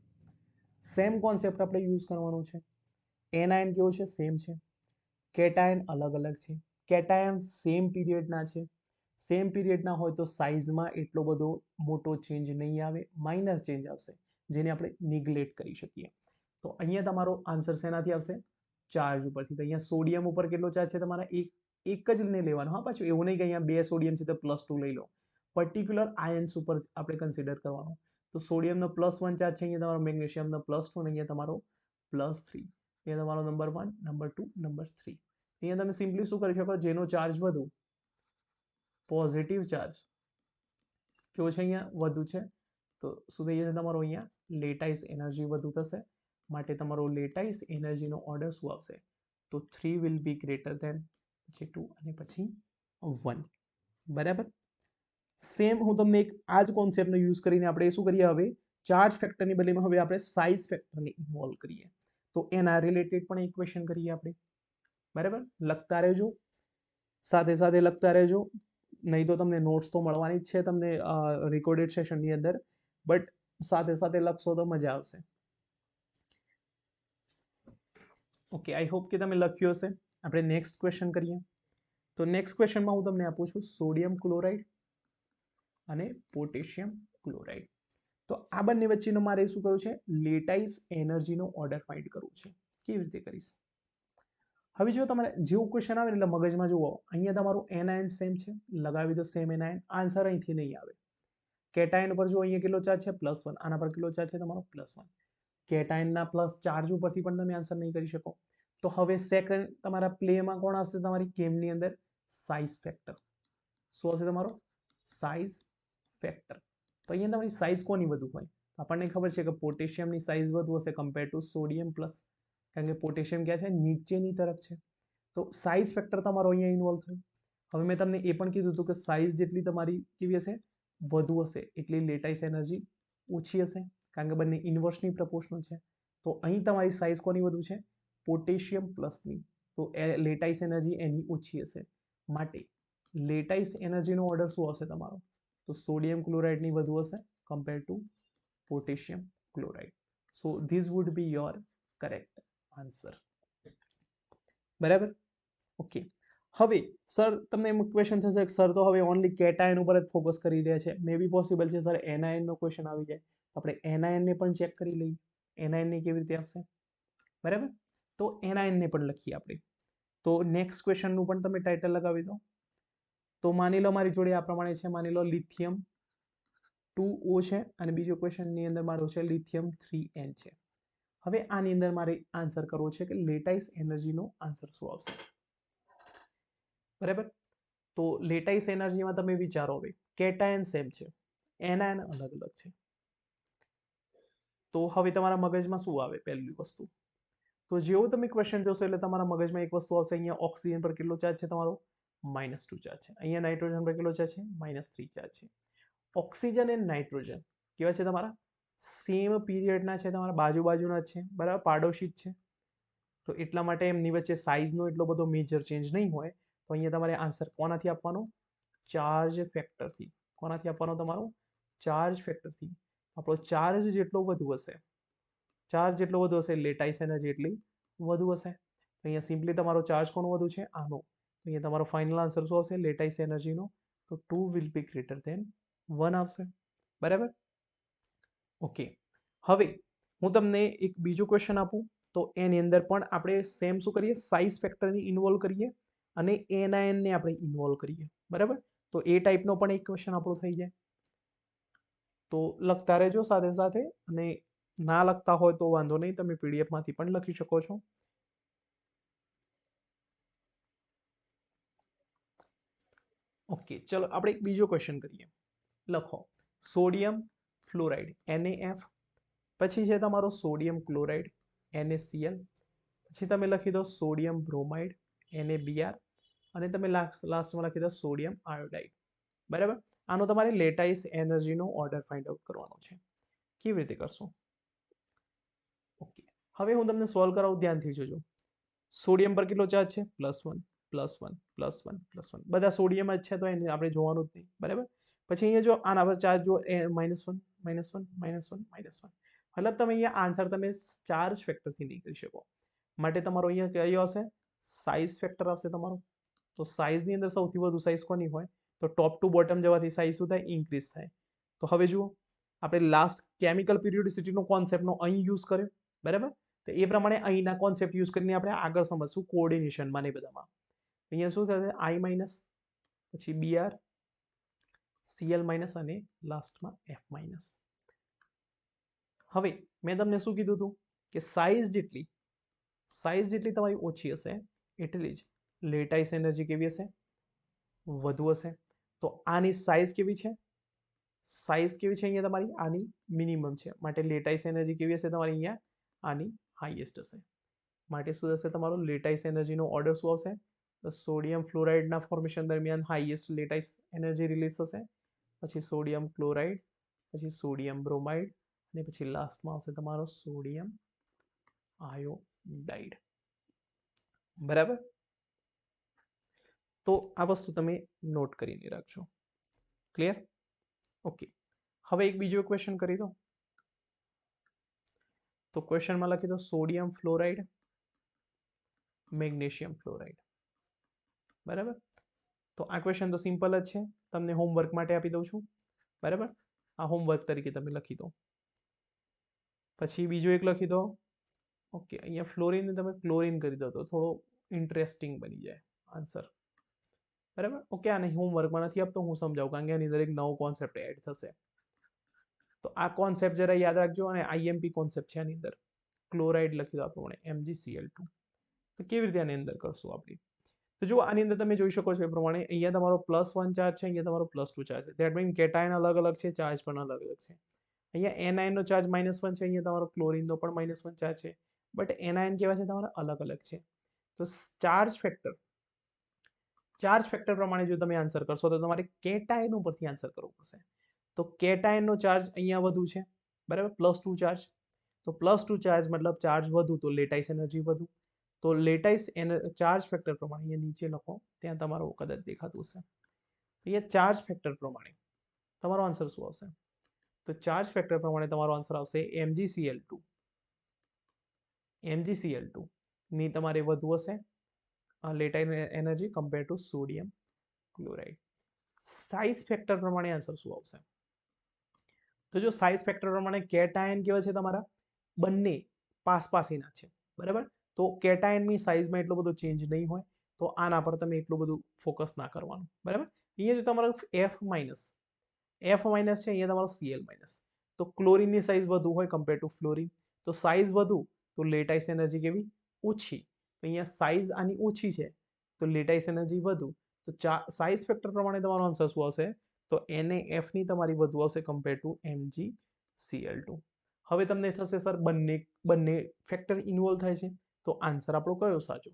સેમ કોન્સેપ્ટ આપણે યુઝ કરવાનો છે. એનાયન કેવો છે? સેમ છે. કેટાયન અલગ અલગ છે. કેટાયન સેમ પીરિયડના છે. સેમ પીરિયડના હોય તો સાઇઝમાં એટલો બધો મોટો ચેન્જ નહીં આવે, માઇનર ચેન્જ આવશે, જેને આપણે નિગ્લેક્ટ કરી શકીએ. તો અહીંયા તમારો આન્સર શેનાથી આવશે? ચાર્જ ઉપરથી. તો અહીંયા સોડિયમ ઉપર કેટલો ચાર્જ છે તમારા? એક જ લઈને લેવાનો. હા, પાછું એવું નહીં કે અહીંયા 2 સોડિયમ છે તો +2 લઈ લો. પર્ટિક્યુલર આયન્સ ઉપર આપણે કન્સિડર કરવાનું. તો સોડિયમનો +1 ચાર્જ છે, અહીંયા તમારો મેગ્નેશિયમનો +2, અને અહીંયા તમારો +3. અહીંયા તમારો નંબર 1, નંબર 2, નંબર 3. અહીંયા તમે સિમ્પલી શું કરી શકો? જેનો ચાર્જ વધુ, પોઝિટિવ ચાર્જ કેવો છે? અહીંયા વધુ છે. તો શું થઈ જશે તમારો? અહીંયા લેટાઇસ એનર્જી વધુ થશે. માટે તમારો લેટાઇસ એનર્જીનો ઓર્ડર શું આવશે? તો 3 વિલ બી ગ્રેટર ધેન 2 અને પછી 1. બરાબર? સેમ હું તમને એક આ જ કોન્સેપ્ટનો યુઝ કરીને આપણે શું કરીએ? હવે ચાર્જ ફેક્ટરની બદલીમાં હવે આપણે સાઇઝ ફેક્ટરને ઇન્વોલ્વ કરીએ. તો એના રિલેટેડ પણ ઇક્વેશન કરીએ આપણે. બરાબર? લખતા રહેજો, સાથે સાથે લખતા રહેજો, નહીં તો તમને નોટ્સ તો મળવાની જ છે તમને રેકોર્ડેડ સેશનની અંદર, બટ સાથે સાથે લખશો તો મજા આવશે. ઓકે, આઈ હોપ કે તમે લખ્યું હશે. આપણે નેક્સ્ટ ક્વેશ્ચન કરીએ. તો નેક્સ્ટ ક્વેશ્ચનમાં હું તમને આપું છું સોડિયમ ક્લોરાઇડ અને પોટેશિયમ ક્લોરાઇડ. તો આ બંને વચ્ચેનો મારે શું કરવું છે? લેટાઇસ એનર્જીનો ઓર્ડર ફાઇન્ડ કરવું છે. કેવી રીતે કરીશ? હવે જો તમારે જેવું ક્વેશ્ચન આવે એટલે મગજમાં જુઓ, અહીંયા તમારું એનાયન સેમ છે, લગાવી દો સેમ એનાયન, આન્સર અહીંથી નહીં આવે. કેટાયન પર જો અહીંયા કેટલો ચાર્જ છે? +1. આના પર કેટલો ચાર્જ છે તમારો? +1. કેટાયનના પ્લસ ચાર્જ ઉપરથી પણ તમે આન્સર નહીં કરી શકો. તો હવે સેકન્ડ તમારા પ્લેમાં કોણ આવશે? તમારી ગેમની અંદર સાઇઝ ફેક્ટર. શું આવશે તમારો? Size factor. તો અહીંયા તમારી સાઇઝ કોની વધુ હોય? આપણને ખબર છે કે પોટેશિયમની સાઇઝ વધુ હશે કમ્પેર ટુ સોડિયમ પ્લસ, કારણ કે પોટેશિયમ ક્યાં છે? નીચેની તરફ છે. તો સાઇઝ ફેક્ટર તમારો અહીંયા ઇન્વોલ્વ થયો. હવે મેં તમને એ પણ કીધું હતું કે સાઇઝ જેટલી તમારી કેવી હશે? વધુ હશે એટલી લેટાઇસ એનર્જી ઓછી હશે, કારણ કે બંને ઇન્વર્સની પ્રપોર્શનલ છે. તો અહીં તમારી સાઇઝ કોની વધુ છે? પોટેશિયમ પ્લસની. તો લેટાઇસ એનર્જી એની ઓછી હશે. માટે લેટાઇસ એનર્જીનો ઓર્ડર શું આવશે તમારો? તો સોડિયમ ક્લોરાઇડની વધુ હશે compare to potassium chloride. So this would be your correct answer. બરાબર? ઓકે. હવે સર તમને એમ ક્વેશ્ચન થશે કે સર તો હવે ઓનલી કેટાયન ઉપર જ ફોકસ કરી રહ્યા છે. મે બી પોસિબલ છે સર એનાયનનો ક્વેશ્ચન આવી જાય. આપણે એનાયનને પણ ચેક કરી લઈએ. એનાયનને કેવી રીતે આવશે? બરાબર? તો એનાયનને પણ લખીએ આપણે. તો નેક્સ્ટ ક્વેશ્ચનનું પણ તમે ટાઇટલ લગાવી દો. તો માની લો મારી જોડે આ પ્રમાણે છે, માની લો લિથિયમ 2O છે અને બીજો ક્વેશ્ચનની અંદર મારો છે લિથિયમ 3N છે. હવે આની અંદર મારે આન્સર કરવો છે કે લેટાઇસ એનર્જીનો આન્સર શું આવશે? બરાબર? તો લેટાઇસ એનર્જીમાં તમે વિચારો, હવે કેટાયન સેમ છે, એનાયન અલગ અલગ છે. તો હવે તમારા મગજમાં શું આવે? પહેલી વસ્તુ તો જેવું તમે ક્વેશ્ચન જોશો એટલે તમારા મગજમાં એક વસ્તુ આવશે. અહીંયા ઓક્સિજન પર કેટલો ચાર્જ છે તમારો? -2 ચાર્જ છે. અહીંયા નાઇટ્રોજન પર કેટલો ચાર્જ છે? -3 ચાર્જ છે. ઓક્સિજન અને નાઇટ્રોજન કેવા છે તમારા? સેમ પીરિયડના છે, તમારા બાજુના જ છે, બરાબર? પાડોશી જ છે. તો એટલા માટે એમની વચ્ચે સાઇઝનો એટલો બધો મેજર ચેન્જ નહીં હોય. તો અહીંયા તમારે આન્સર કોનાથી આપવાનો? ચાર્જ ફેક્ટરથી. કોનાથી આપવાનો તમારો? ચાર્જ ફેક્ટરથી. આપણો ચાર્જ જેટલો વધુ હશે, ચાર્જ જેટલો વધુ હશે લેટાઇસ એનર્જી એટલી વધુ હશે. અહીંયા સિમ્પલી તમારો ચાર્જ કોનો વધુ છે? આનો. અહીંયા તમારો ફાઇનલ આન્સર શું આવશે લેટાઇસ એનર્જીનો? તો 2 વિલ બી ગ્રેટર ધેન 1 આવશે. બરાબર? ઓકે. હવે હું તમને એક બીજો ક્વેશ્ચન આપું. તો એની અંદર પણ આપણે સેમ શું કરીએ? સાઇઝ ફેક્ટરને ઇન્વોલ્વ કરીએ અને એનાયનને આપણે ઇન્વોલ્વ કરીએ. બરાબર? તો એ ટાઈપનો પણ એક ક્વેશ્ચન આપણો થઈ જાય. તો લખતા રહેજો સાથે સાથે, અને ના લખતા હોય તો વાંધો નહીં, તમે પીડીએફમાંથી પણ લખી શકો છો. ઓકે, ચલો આપણે એક બીજો ક્વેશ્ચન કરીએ. લખો સોડિયમ ફ્લોરાઇડ NaF, પછી છે તમારો સોડિયમ ક્લોરાઇડ NaCl, પછી તમે લખી દો સોડિયમ બ્રોમાઇડ NaBr, અને તમે લાસ્ટમાં લખી દો સોડિયમ આયોડાઇડ. બરાબર? આનો તમારે લેટાઇસ એનર્જીનો ઓર્ડર ફાઇન્ડ આઉટ કરવાનો છે. કેવી રીતે કરશો? ઓકે, હવે હું તમને સોલ્વ કરાવું, ધ્યાનથી જોજો. સોડિયમ પર કેટલો ચાર્જ છે? +1 +1 +1 +1. બધા સોડિયમ જ છે તો એને આપણે જોવાનું જ નહીં. બરાબર? પછી અહીંયા જો આના પર ચાર્જ જો -1 -1 -1 -1, મતલબ તમે અહીંયા આન્સર તમે ચાર્જ ફેક્ટરથી નહીં કરી શકો. માટે તમારો અહીંયા કયો આવશે? સાઇઝ ફેક્ટર આવશે તમારો. તો સાઇઝની અંદર સૌથી વધુ સાઇઝ કોની હોય? તો ટોપ ટુ બોટમ જવાથી સાઇઝ શું થાય? ઇન્ક્રીઝ થાય. તો હવે જુઓ, આપણે લાસ્ટ કેમિકલ પિરિયોડિસિટીનો કોન્સેપ્ટનો અહીં યુઝ કર્યો. બરાબર? તો એ પ્રમાણે અહીંના કોન્સેપ્ટ યુઝ કરીને આપણે આગળ સમજશું કોઓર્ડિનેશનમાં ને બધામાં. અહીંયા શું થશે? I માઇનસ, પછી Br, Cl માઇનસ અને લાસ્ટમાં F માઇનસ. હવે મેં તમને શું કીધું હતું કે સાઇઝ જેટલી તમારી ઓછી હશે એટલી જ લેટાઇસ એનર્જી કેવી હશે? વધુ હશે. તો આની સાઇઝ કેવી છે? અહીંયા તમારી આની મિનિમમ છે, માટે લેટાઇસ એનર્જી કેવી હશે તમારી અહીંયા? આની હાઈએસ્ટ હશે. માટે શું થશે તમારો લેટાઇસ એનર્જીનો ઓર્ડર શું આવશે? તો સોડિયમ ફ્લોરાઇડના ફોર્મેશન દરમિયાન હાઈએસ્ટ લેટાઇસ એનર્જી રિલીઝ થશે, પછી સોડિયમ ક્લોરાઇડ, પછી સોડિયમ બ્રોમાઇડ, અને પછી લાસ્ટમાં આવશે તમારો સોડિયમ આયોડાઇડ. બરાબર? તો આ વસ્તુ તમે નોટ કરીને રાખજો. ક્લિયર? ઓકે. હવે એક બીજો ક્વેશ્ચન કરી દો. તો ક્વેશ્ચનમાં લખી દો સોડિયમ ફ્લોરાઇડ મેગ્નેશિયમ ફ્લોરાઇડ. બરાબર? તો આ ક્વેશ્ચન તો સિમ્પલ જ છે, તમને હોમવર્ક માટે આપી દઉં છું, બરાબર. આ હોમવર્ક તરીકે તમે લખી દો. પછી બીજું એક લખી દો. ઓકે, અહીંયા ફ્લોરિનને તમે ક્લોરિન કરી દો તો થોડો ઇન્ટરેસ્ટિંગ બની જાય આન્સર, બરાબર. ઓકે, આને હોમવર્કમાં નથી આપતો, હું સમજાવું, કારણ કે આની અંદર એક નવો કોન્સેપ્ટ એડ થશે. તો આ કોન્સેપ્ટ જરા યાદ રાખજો, અને આઈએમપી કોન્સેપ્ટ છે આની અંદર. ક્લોરાઇડ લખી દો આ પ્રમાણે MgCl2. તો કેવી રીતે આની અંદર કરશું આપણે? તો જો આની અંદર તમે જોઈ શકો છો એ પ્રમાણે અહીંયા તમારો +1 ચાર્જ છે, અહીંયા તમારો +2 ચાર્જ છે. ધેટ મીન કેટાયન અલગ અલગ છે, ચાર્જ પણ અલગ અલગ છે. અહીંયા એનાયન નો ચાર્જ -1 છે, અહીંયા તમારો ક્લોરીનનો પણ -1 ચાર્જ છે, બટ એનાયન કેવા છે તમારા અલગ અલગ છે. તો ચાર્જ ફેક્ટર પ્રમાણે જો તમે આન્સર કરશો તો તમારે કેટાયન ઉપરથી આન્સર કરવો પડશે. તો કેટાયનનો ચાર્જ અહીંયા વધુ છે, બરાબર, +2 ચાર્જ. તો +2 ચાર્જ મતલબ ચાર્જ વધુ તો લેટાઇસ એનર્જી વધુ. તો લેટાઇસ ચાર્જ ફેક્ટર પ્રમાણે અહીંયા નીચે લખો, ત્યાં તમારો કદાચ દેખાતું હશે. અહીંયા ચાર્જ ફેક્ટર પ્રમાણે તમારો આન્સર શું આવશે? તો ચાર્જ ફેક્ટર પ્રમાણે તમારો આન્સર આવશે MgCl2. ની તમારે વધુ હશે lattice energy compare to sodium chloride. Size factor પ્રમાણે આન્સર શું આવશે? તો જો સાઇઝ ફેક્ટર પ્રમાણે કેટાયન કેવા છે તમારા બંને પાસપાસીના છે, બરાબર. તો કેટાયનની સાઇઝમાં એટલો બધો ચેન્જ નહીં હોય, તો આના પર તમે એટલું બધું ફોકસ ના કરવાનું, બરાબર. અહીંયા જો તમારો F માઇનસ છે, અહીંયા તમારો Cl માઇનસ. તો ક્લોરીનની સાઇઝ વધુ હોય કમ્પેર ટુ ફ્લોરિન, તો સાઇઝ વધુ તો લેટાઇસ એનર્જી કેવી ઓછી. તો અહીંયા સાઇઝ આની ઓછી છે તો લેટાઇસ એનર્જી વધુ. તો સાઇઝ ફેક્ટર પ્રમાણે તમારો આન્સર શું આવશે? તો NaF ની તમારી વધુ આવશે કમ્પેર ટુ MgCl2. હવે તમને થશે સર બંને ફેક્ટર ઇન્વોલ્વ થાય છે, તો આન્સર આપણો કયો સાચો?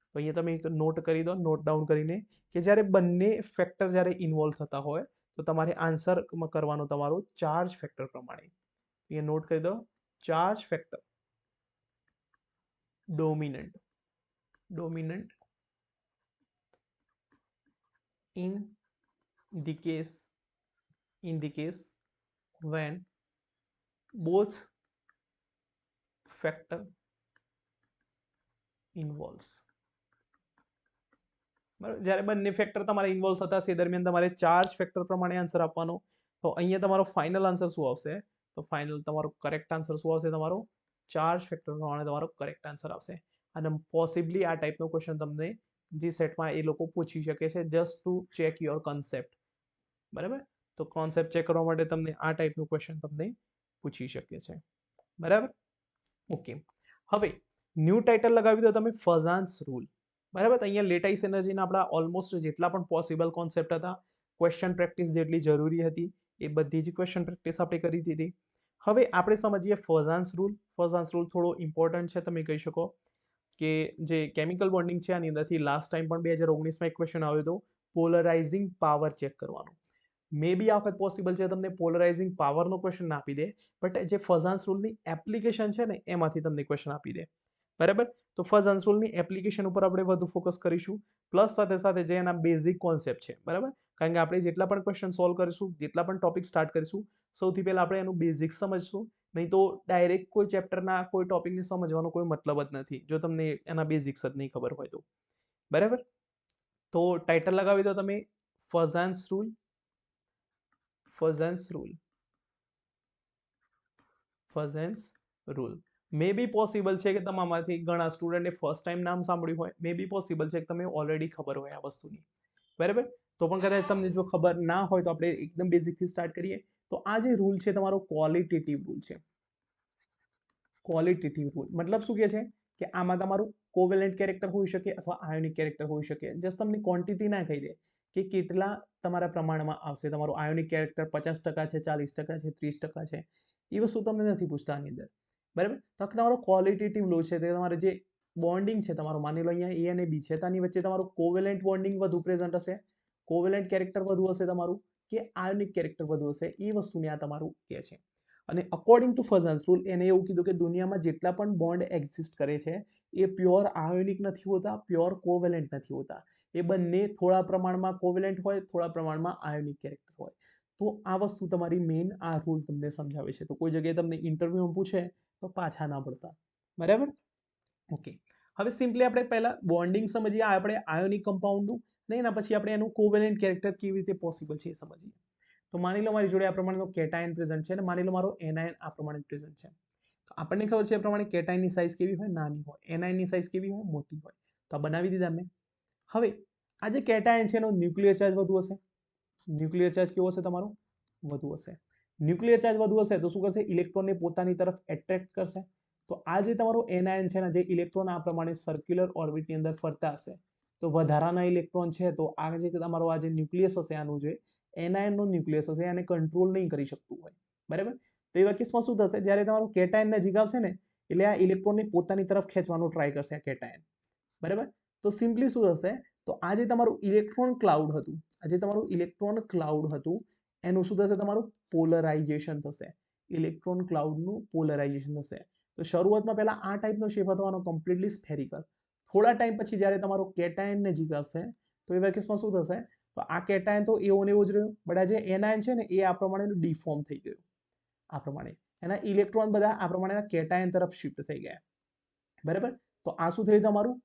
તો અહીંયા તમે એક નોટ કરી દો, નોટ ડાઉન કરીને, કે જ્યારે બંને ફેક્ટર જ્યારે ઇન્વોલ્વ થતા હોય તો તમારે આન્સર કરવાનો તમારો ચાર્જ ફેક્ટર પ્રમાણે. અહીંયા નોટ કરી દો, charge factor dominant in the case when both factor involves. બરાબર, જ્યારે બંને ફેક્ટર તમારે ઇન્વોલ્વ થતા છે દરમિયાન તમારે ચાર્જ ફેક્ટર પ્રમાણે આન્સર આપવાનો. તો અહીંયા તમારો ફાઇનલ આન્સર શું આવશે? તો ફાઇનલ તમારો કરેક્ટ આન્સર શું આવશે? તમારો ચાર્જ ફેક્ટર પ્રમાણે તમારો કરેક્ટ આન્સર આવશે. અને પોસિબલી આ ટાઈપનો ક્વેશ્ચન તમને જી સેટમાં એ લોકો પૂછી શકે છે, just to check your concept, બરાબર. તો કોન્સેપ્ટ ચેક કરવા માટે તમને આ ટાઈપનું ક્વેશ્ચન તમને પૂછી શકે છે, બરાબર. ઓકે, હવે ન્યૂ ટાઇટલ લગાવી દો તમે, ફઝાન્સ રૂલ, બરાબર. અહીંયા લેટાઇસ એનર્જીના આપણા ઓલમોસ્ટ જેટલા પણ પોસિબલ કોન્સેપ્ટ હતા, ક્વેશ્ચન પ્રેક્ટિસ જેટલી જરૂરી હતી એ બધી જ ક્વેશ્ચન પ્રેક્ટિસ આપણે કરી દીધી. હવે આપણે સમજીએ ફઝાન્સ રૂલ. ફઝાન્સ રૂલ થોડો ઇમ્પોર્ટન્ટ છે, તમે કહી શકો કે જે કેમિકલ બોન્ડિંગ છે આની અંદરથી લાસ્ટ ટાઈમ પણ 2019માં એક ક્વેશ્ચન આવ્યો હતો, પોલરાઇઝિંગ પાવર ચેક કરવાનો. મે બી આ વખત પોસિબલ છે તમને પોલરાઇઝિંગ પાવરનો ક્વેશ્ચન ના આપી દે, બટ જે ફઝાન્સ રૂલની એપ્લિકેશન છે ને એમાંથી તમને ક્વેશ્ચન આપી દે, બરાબર. તો ફઝાન્સ રૂલની એપ્લિકેશન ઉપર આપણે વધુ ફોકસ કરીશું, પ્લસ સાથે સાથે જે એના બેઝિક કોન્સેપ્ટ છે, બરાબર. કારણ કે આપણે જેટલા પણ ક્વેશ્ચન સોલ્વ કરીશું, જેટલા પણ ટોપિક સ્ટાર્ટ કરીશું, સૌથી પહેલા આપણે એનું બેઝિક સમજશું. નહીં તો ડાયરેક્ટ કોઈ ચેપ્ટરના કોઈ ટોપિકને સમજવાનો કોઈ મતલબ જ નથી જો તમને એના બેઝિક્સ જ નહીં ખબર હોય તો, બરાબર. તો ટાઇટલ લગાવી દો તમે, ફઝાન્સ રૂલ. મે બી પોસિબલ છે કે તમારામાંથી ઘણા સ્ટુડન્ટે ફર્સ્ટ ટાઈમ નામ સાંભળ્યું હોય, મે બી પોસિબલ છે કે તમે ઓલરેડી ખબર હોય આ વસ્તુની, બરાબર. તો પણ કદાચ તમને જો ખબર ના હોય તો આપણે એકદમ બેઝિકથી સ્ટાર્ટ કરીએ. તો આ જે રૂલ છે તમારો ક્વોલિટેટિવ રૂલ છે. ક્વોલિટેટિવ રૂલ મતલબ શું કહે છે કે આમાં તમારું કોવેલેન્ટ કેરેક્ટર હોઈ શકે અથવા આયોનિક કેરેક્ટર હોઈ શકે. જસ્ટ તમને ક્વોન્ટિટી ના કહી દે કે કેટલા તમારા પ્રમાણમાં આવશે, તમારું આયોનિક કેરેક્ટર 50% છે, 40% છે, 30% છે, એ વસ્તુ તમને નથી પૂછતા આની અંદર, બરાબર. તો તમારો ક્વોલિટેટિવ લો છે તે તમારે જે બોન્ડિંગ છે તમારું, માની લો અહીંયા A અને B છે, તેની વચ્ચે તમારું કોવેલેન્ટ બોન્ડિંગ વધુ પ્રેઝન્ટ હશે, કોવેલેન્ટ કેરેક્ટર વધુ હશે તમારું, કે આયોનિક કેરેક્ટર વધુ હશે, એ વસ્તુને આ તમારું કહે છે. અને અકોર્ડિંગ ટુ ફઝાન્સ રૂલ એને એવું કીધું કે દુનિયામાં જેટલા પણ બોન્ડ એક્ઝિસ્ટ કરે છે એ પ્યોર આયોનિક નથી હોતા, પ્યોર કોવેલેન્ટ નથી હોતા. એ બંને થોડા પ્રમાણમાં કોવેલેન્ટ હોય, થોડા પ્રમાણમાં આયોનિક કેરેક્ટર હોય. તો આ વસ્તુ તમારી મેઇન આ રૂલ તમને સમજાવે છે. તો કોઈ જગ્યાએ તમને ઇન્ટરવ્યુમાં પૂછે તો પાછા ના પડતા, બરાબર. ઓકે, હવે સિમ્પલી આપણે પહેલા બોન્ડિંગ સમજીએ આપણે આયોનિક કમ્પાઉન્ડનું, ને એના પછી આપણે એનું કોવેલેન્ટ કેરેક્ટર કેવી રીતે પોસિબલ છે એ સમજીએ. તો માની લો મારી જોડે આ પ્રમાણેનો કેટાયન પ્રેઝન્ટ છે અને માની લો મારો એનાયન આ પ્રમાણે પ્રેઝન્ટ છે. તો આપણને ખબર છે એ પ્રમાણે કેટાયનની સાઇઝ કેવી હોય, નાની હોય, એનાયનની સાઇઝ કેવી હોય, મોટી હોય. તો આ બનાવી દીધા મેં. હવે આ જે કેટાયન છે એનો ન્યુક્લિયર ચાર્જ વધુ હશે. ન્યુક્લિયર ચાર્જ કેવો હશે તમારો? વધુ હશે. ન્યુક્લિયર ચાર્જ વધુ હશે તો શું કરશે? ઇલેક્ટ્રોનને પોતાની તરફ એટ્રેક્ટ કરશે. તો આ જે તમારો એનાયન છે ને, જે ઇલેક્ટ્રોન આ પ્રમાણે સર્ક્યુલર ઓર્બિટની અંદર ફરતા હશે, તો વધારાના ઇલેક્ટ્રોન છે તો આ જે તમારો આ જે ન્યુક્લિયસ હશે, આનું જે એનાયનનો ન્યુક્લિયસ હશે, આને કંટ્રોલ નહીં કરી શકતું હોય. બરાબર? તો એવા કેસમાં શું થશે? જ્યારે તમારું કેટાયન નજીક આવશે ને, એટલે આ ઇલેક્ટ્રોનને પોતાની તરફ ખેંચવાનો ટ્રાય કરશે આ કેટાયન. બરાબર? તો સિમ્પલી શું થશે? તો આ જે તમારું ઇલેક્ટ્રોન ક્લાઉડ હતું, આ જે તમારું ઇલેક્ટ્રોન ક્લાઉડ હતું, એનું શું થશે? તમારું પોલરાઇઝેશન થશે. ઇલેક્ટ્રોન ક્લાઉડનું પોલરાઇઝેશન થશે. તો શરૂઆતમાં પહેલા આ ટાઈપનો શેપ હતો, આનો કમ્પ્લીટલી સ્ફેરિકલ. થોડા ટાઈમ પછી જ્યારે તમારો કેટાયન નજીક આવશે તો એવા કેસમાં શું થશે? તો આ કેટાયન તો એવો ને એવો જ રહ્યો, બટ આ જે એનાયન છે ને એ આ પ્રમાણે ડિફોર્મ થઈ ગયું. આ પ્રમાણે એના ઇલેક્ટ્રોન બધા આ પ્રમાણે કેટાયન તરફ શિફ્ટ થઈ ગયા. બરાબર? તો આ શું થયું તમારું?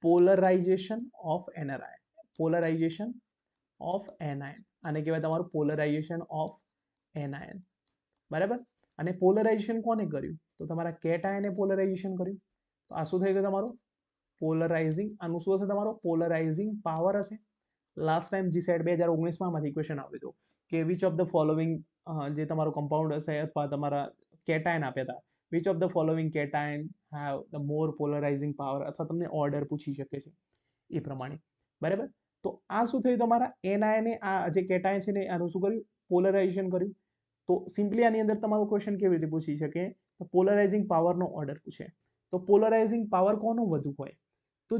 Polarisation of anion. Polarisation of anion. આને કહેવાય તમારું પોલરાઇઝેશન ઓફ એનાયન. બરાબર? અને પોલરાઇઝેશન કોને કર્યું? તો તમારા કેટાયને પોલરાઇઝેશન કર્યું. તો આ શું થઈ ગયું તમારું? પોલરાઇઝિંગ. આનું શું હશે? તમારો પોલરાઇઝિંગ પાવર હશે. લાસ્ટ ટાઈમ જીસેટ 2019માં આમાંથી ક્વેશ્ચન આવ્યો હતો કે વિચ ઓફ ધ ફોલોવિંગ જે તમારો કમ્પાઉન્ડ હશે અથવા તમારા કેટાયન આપ્યા હતા, which of the following cation have the more polarizing power, અથવા તમને ઓર્ડર પૂછી શકે છે એ પ્રમાણે. બરાબર? તો આ શું થયું? તમારા એનાયને આ જે કેટાયન છે ને આનું શું કર્યું? પોલરાઇઝેશન કર્યું. તો સિમ્પલી આની અંદર તમારો ક્વેશ્ચન કેવી રીતે પૂછી શકે? તો પોલરાઇઝિંગ પાવરનો ઓર્ડર પૂછે. તો પોલરાઇઝિંગ પાવર કોનો વધુ હોય? તો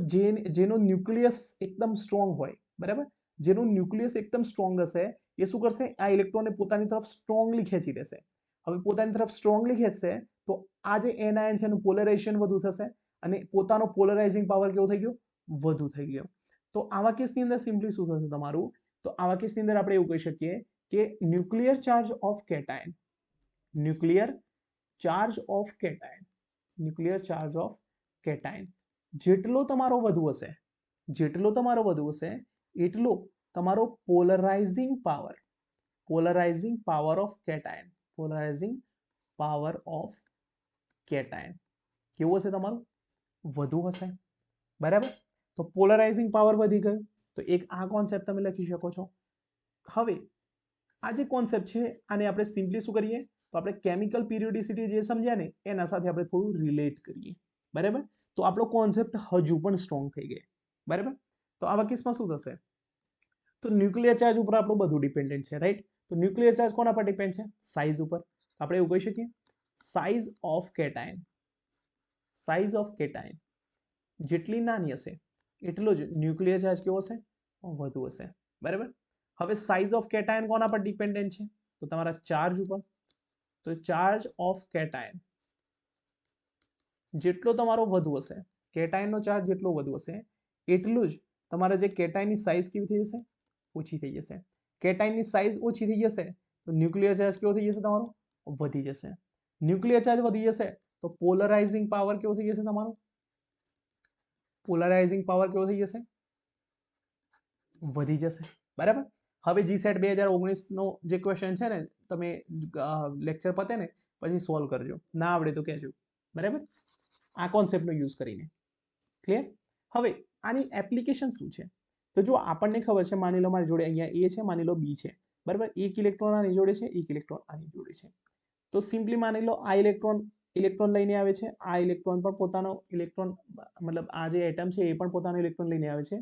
જેનો ન્યુક્લિયસ એકદમ સ્ટ્રોંગ હોય. બરાબર? જેનું ન્યુક્લિયસ એકદમ સ્ટ્રોંગ હશે એ શું કરશે? આ ઇલેક્ટ્રોનને પોતાની તરફ સ્ટ્રોંગલી ખેંચી લેશે. હવે પોતાની તરફ સ્ટ્રોંગલી ખેંચશે તો આ જે એનાયન છે એનું પોલરાઇઝેશન વધુ થશે અને પોતાનો પોલરાઇઝિંગ પાવર કેવો થઈ ગયો? વધુ થઈ ગયો. તો આવા કેસની અંદર સિમ્પલી શું થશે તમારું? તો આવા કેસની અંદર આપણે એવું કહી શકીએ કે nuclear charge of cation, nuclear charge of cation, nuclear charge of cation જેટલો તમારો વધુ હશે, જેટલો તમારો વધુ હશે એટલો તમારો polarizing power, polarizing power of cation, polarizing power of cation કેવું હશે તમારું? વધુ હશે. બરાબર? તો પોલરાઇઝિંગ પાવર વધી ગયો. તો એક આ કોન્સેપ્ટ તમે લખી શકો છો. હવે આ જે કોન્સેપ્ટ છે આને આપણે સિમ્પલી શું કરીએ? તો આપણે કેમિકલ પિરિયોડિસિટી જે સમજ્યા ને એના સાથે આપણે થોડું રિલેટ કરીએ. બરાબર? તો આપણો કોન્સેપ્ટ હજુ પણ સ્ટ્રોંગ થઈ ગયો. બરાબર? તો આવા કેસમાં શું થશે? તો ન્યુક્લિયર ચાર્જ ઉપર આપણું બધું ડિપેન્ડન્ટ છે, રાઈટ? તો ન્યુક્લિયર ચાર્જ કોના પર ડિપેન્ડ છે? સાઇઝ ઉપર. આપણે એવું કહી શકીએ size of cation, size of cation જેટલી નાની હશે એટલો જ ન્યુક્લિયર ચાર્જ કેવો હશે? વધુ હશે. બરાબર? હવે સાઇઝ ઓફ કેટાયન કોના પર ડિપેન્ડન્ટ છે? તો તમારા ચાર્જ ઉપર. તો ચાર્જ ઓફ કેટાયન જેટલો તમારો વધુ હશે, કેટાયનનો ચાર્જ જેટલો વધુ હશે એટલું જ તમારા જે કેટાયનની સાઇઝ કેવી થઈ જશે? ઓછી થઈ જશે. કેટાયનની સાઇઝ ઓછી થઈ જશે તો ન્યુક્લિયર ચાર્જ કેવો થઈ જશે તમારો? વધી જશે. ન્યુક્લિયર ચાર્જ વધી જશે તો પોલરાઇઝિંગ પાવર કેવો થઈ જશે તમારો? પોલરાઇઝિંગ પાવર કેવો થઈ જશે? વધી જશે. બરાબર? હવે જીસેટ 2019નો જે ક્વેશ્ચન છે ને તમે લેક્ચર પતે ને પછી સોલ્વ કરજો, ના આવડે તો કહેજો. બરાબર? આ કોન્સેપ્ટનો યુઝ કરીને. ક્લિયર? હવે આની એપ્લિકેશન શું છે? તો જો આપણને ખબર છે, માની લો મારી જોડે અહીંયા એ છે, માની લો બી છે. બરાબર? એક ઇલેક્ટ્રોન આની જોડે છે, એક ઇલેક્ટ્રોન આની જોડે છે. તો સિમ્પલી માની લો આ ઇલેક્ટ્રોન લઈને આવે છે, આ ઇલેક્ટ્રોન પણ પોતાનો ઇલેક્ટ્રોન, મતલબ આ જે એટમ છે એ પણ પોતાનો ઇલેક્ટ્રોન લઈને આવે છે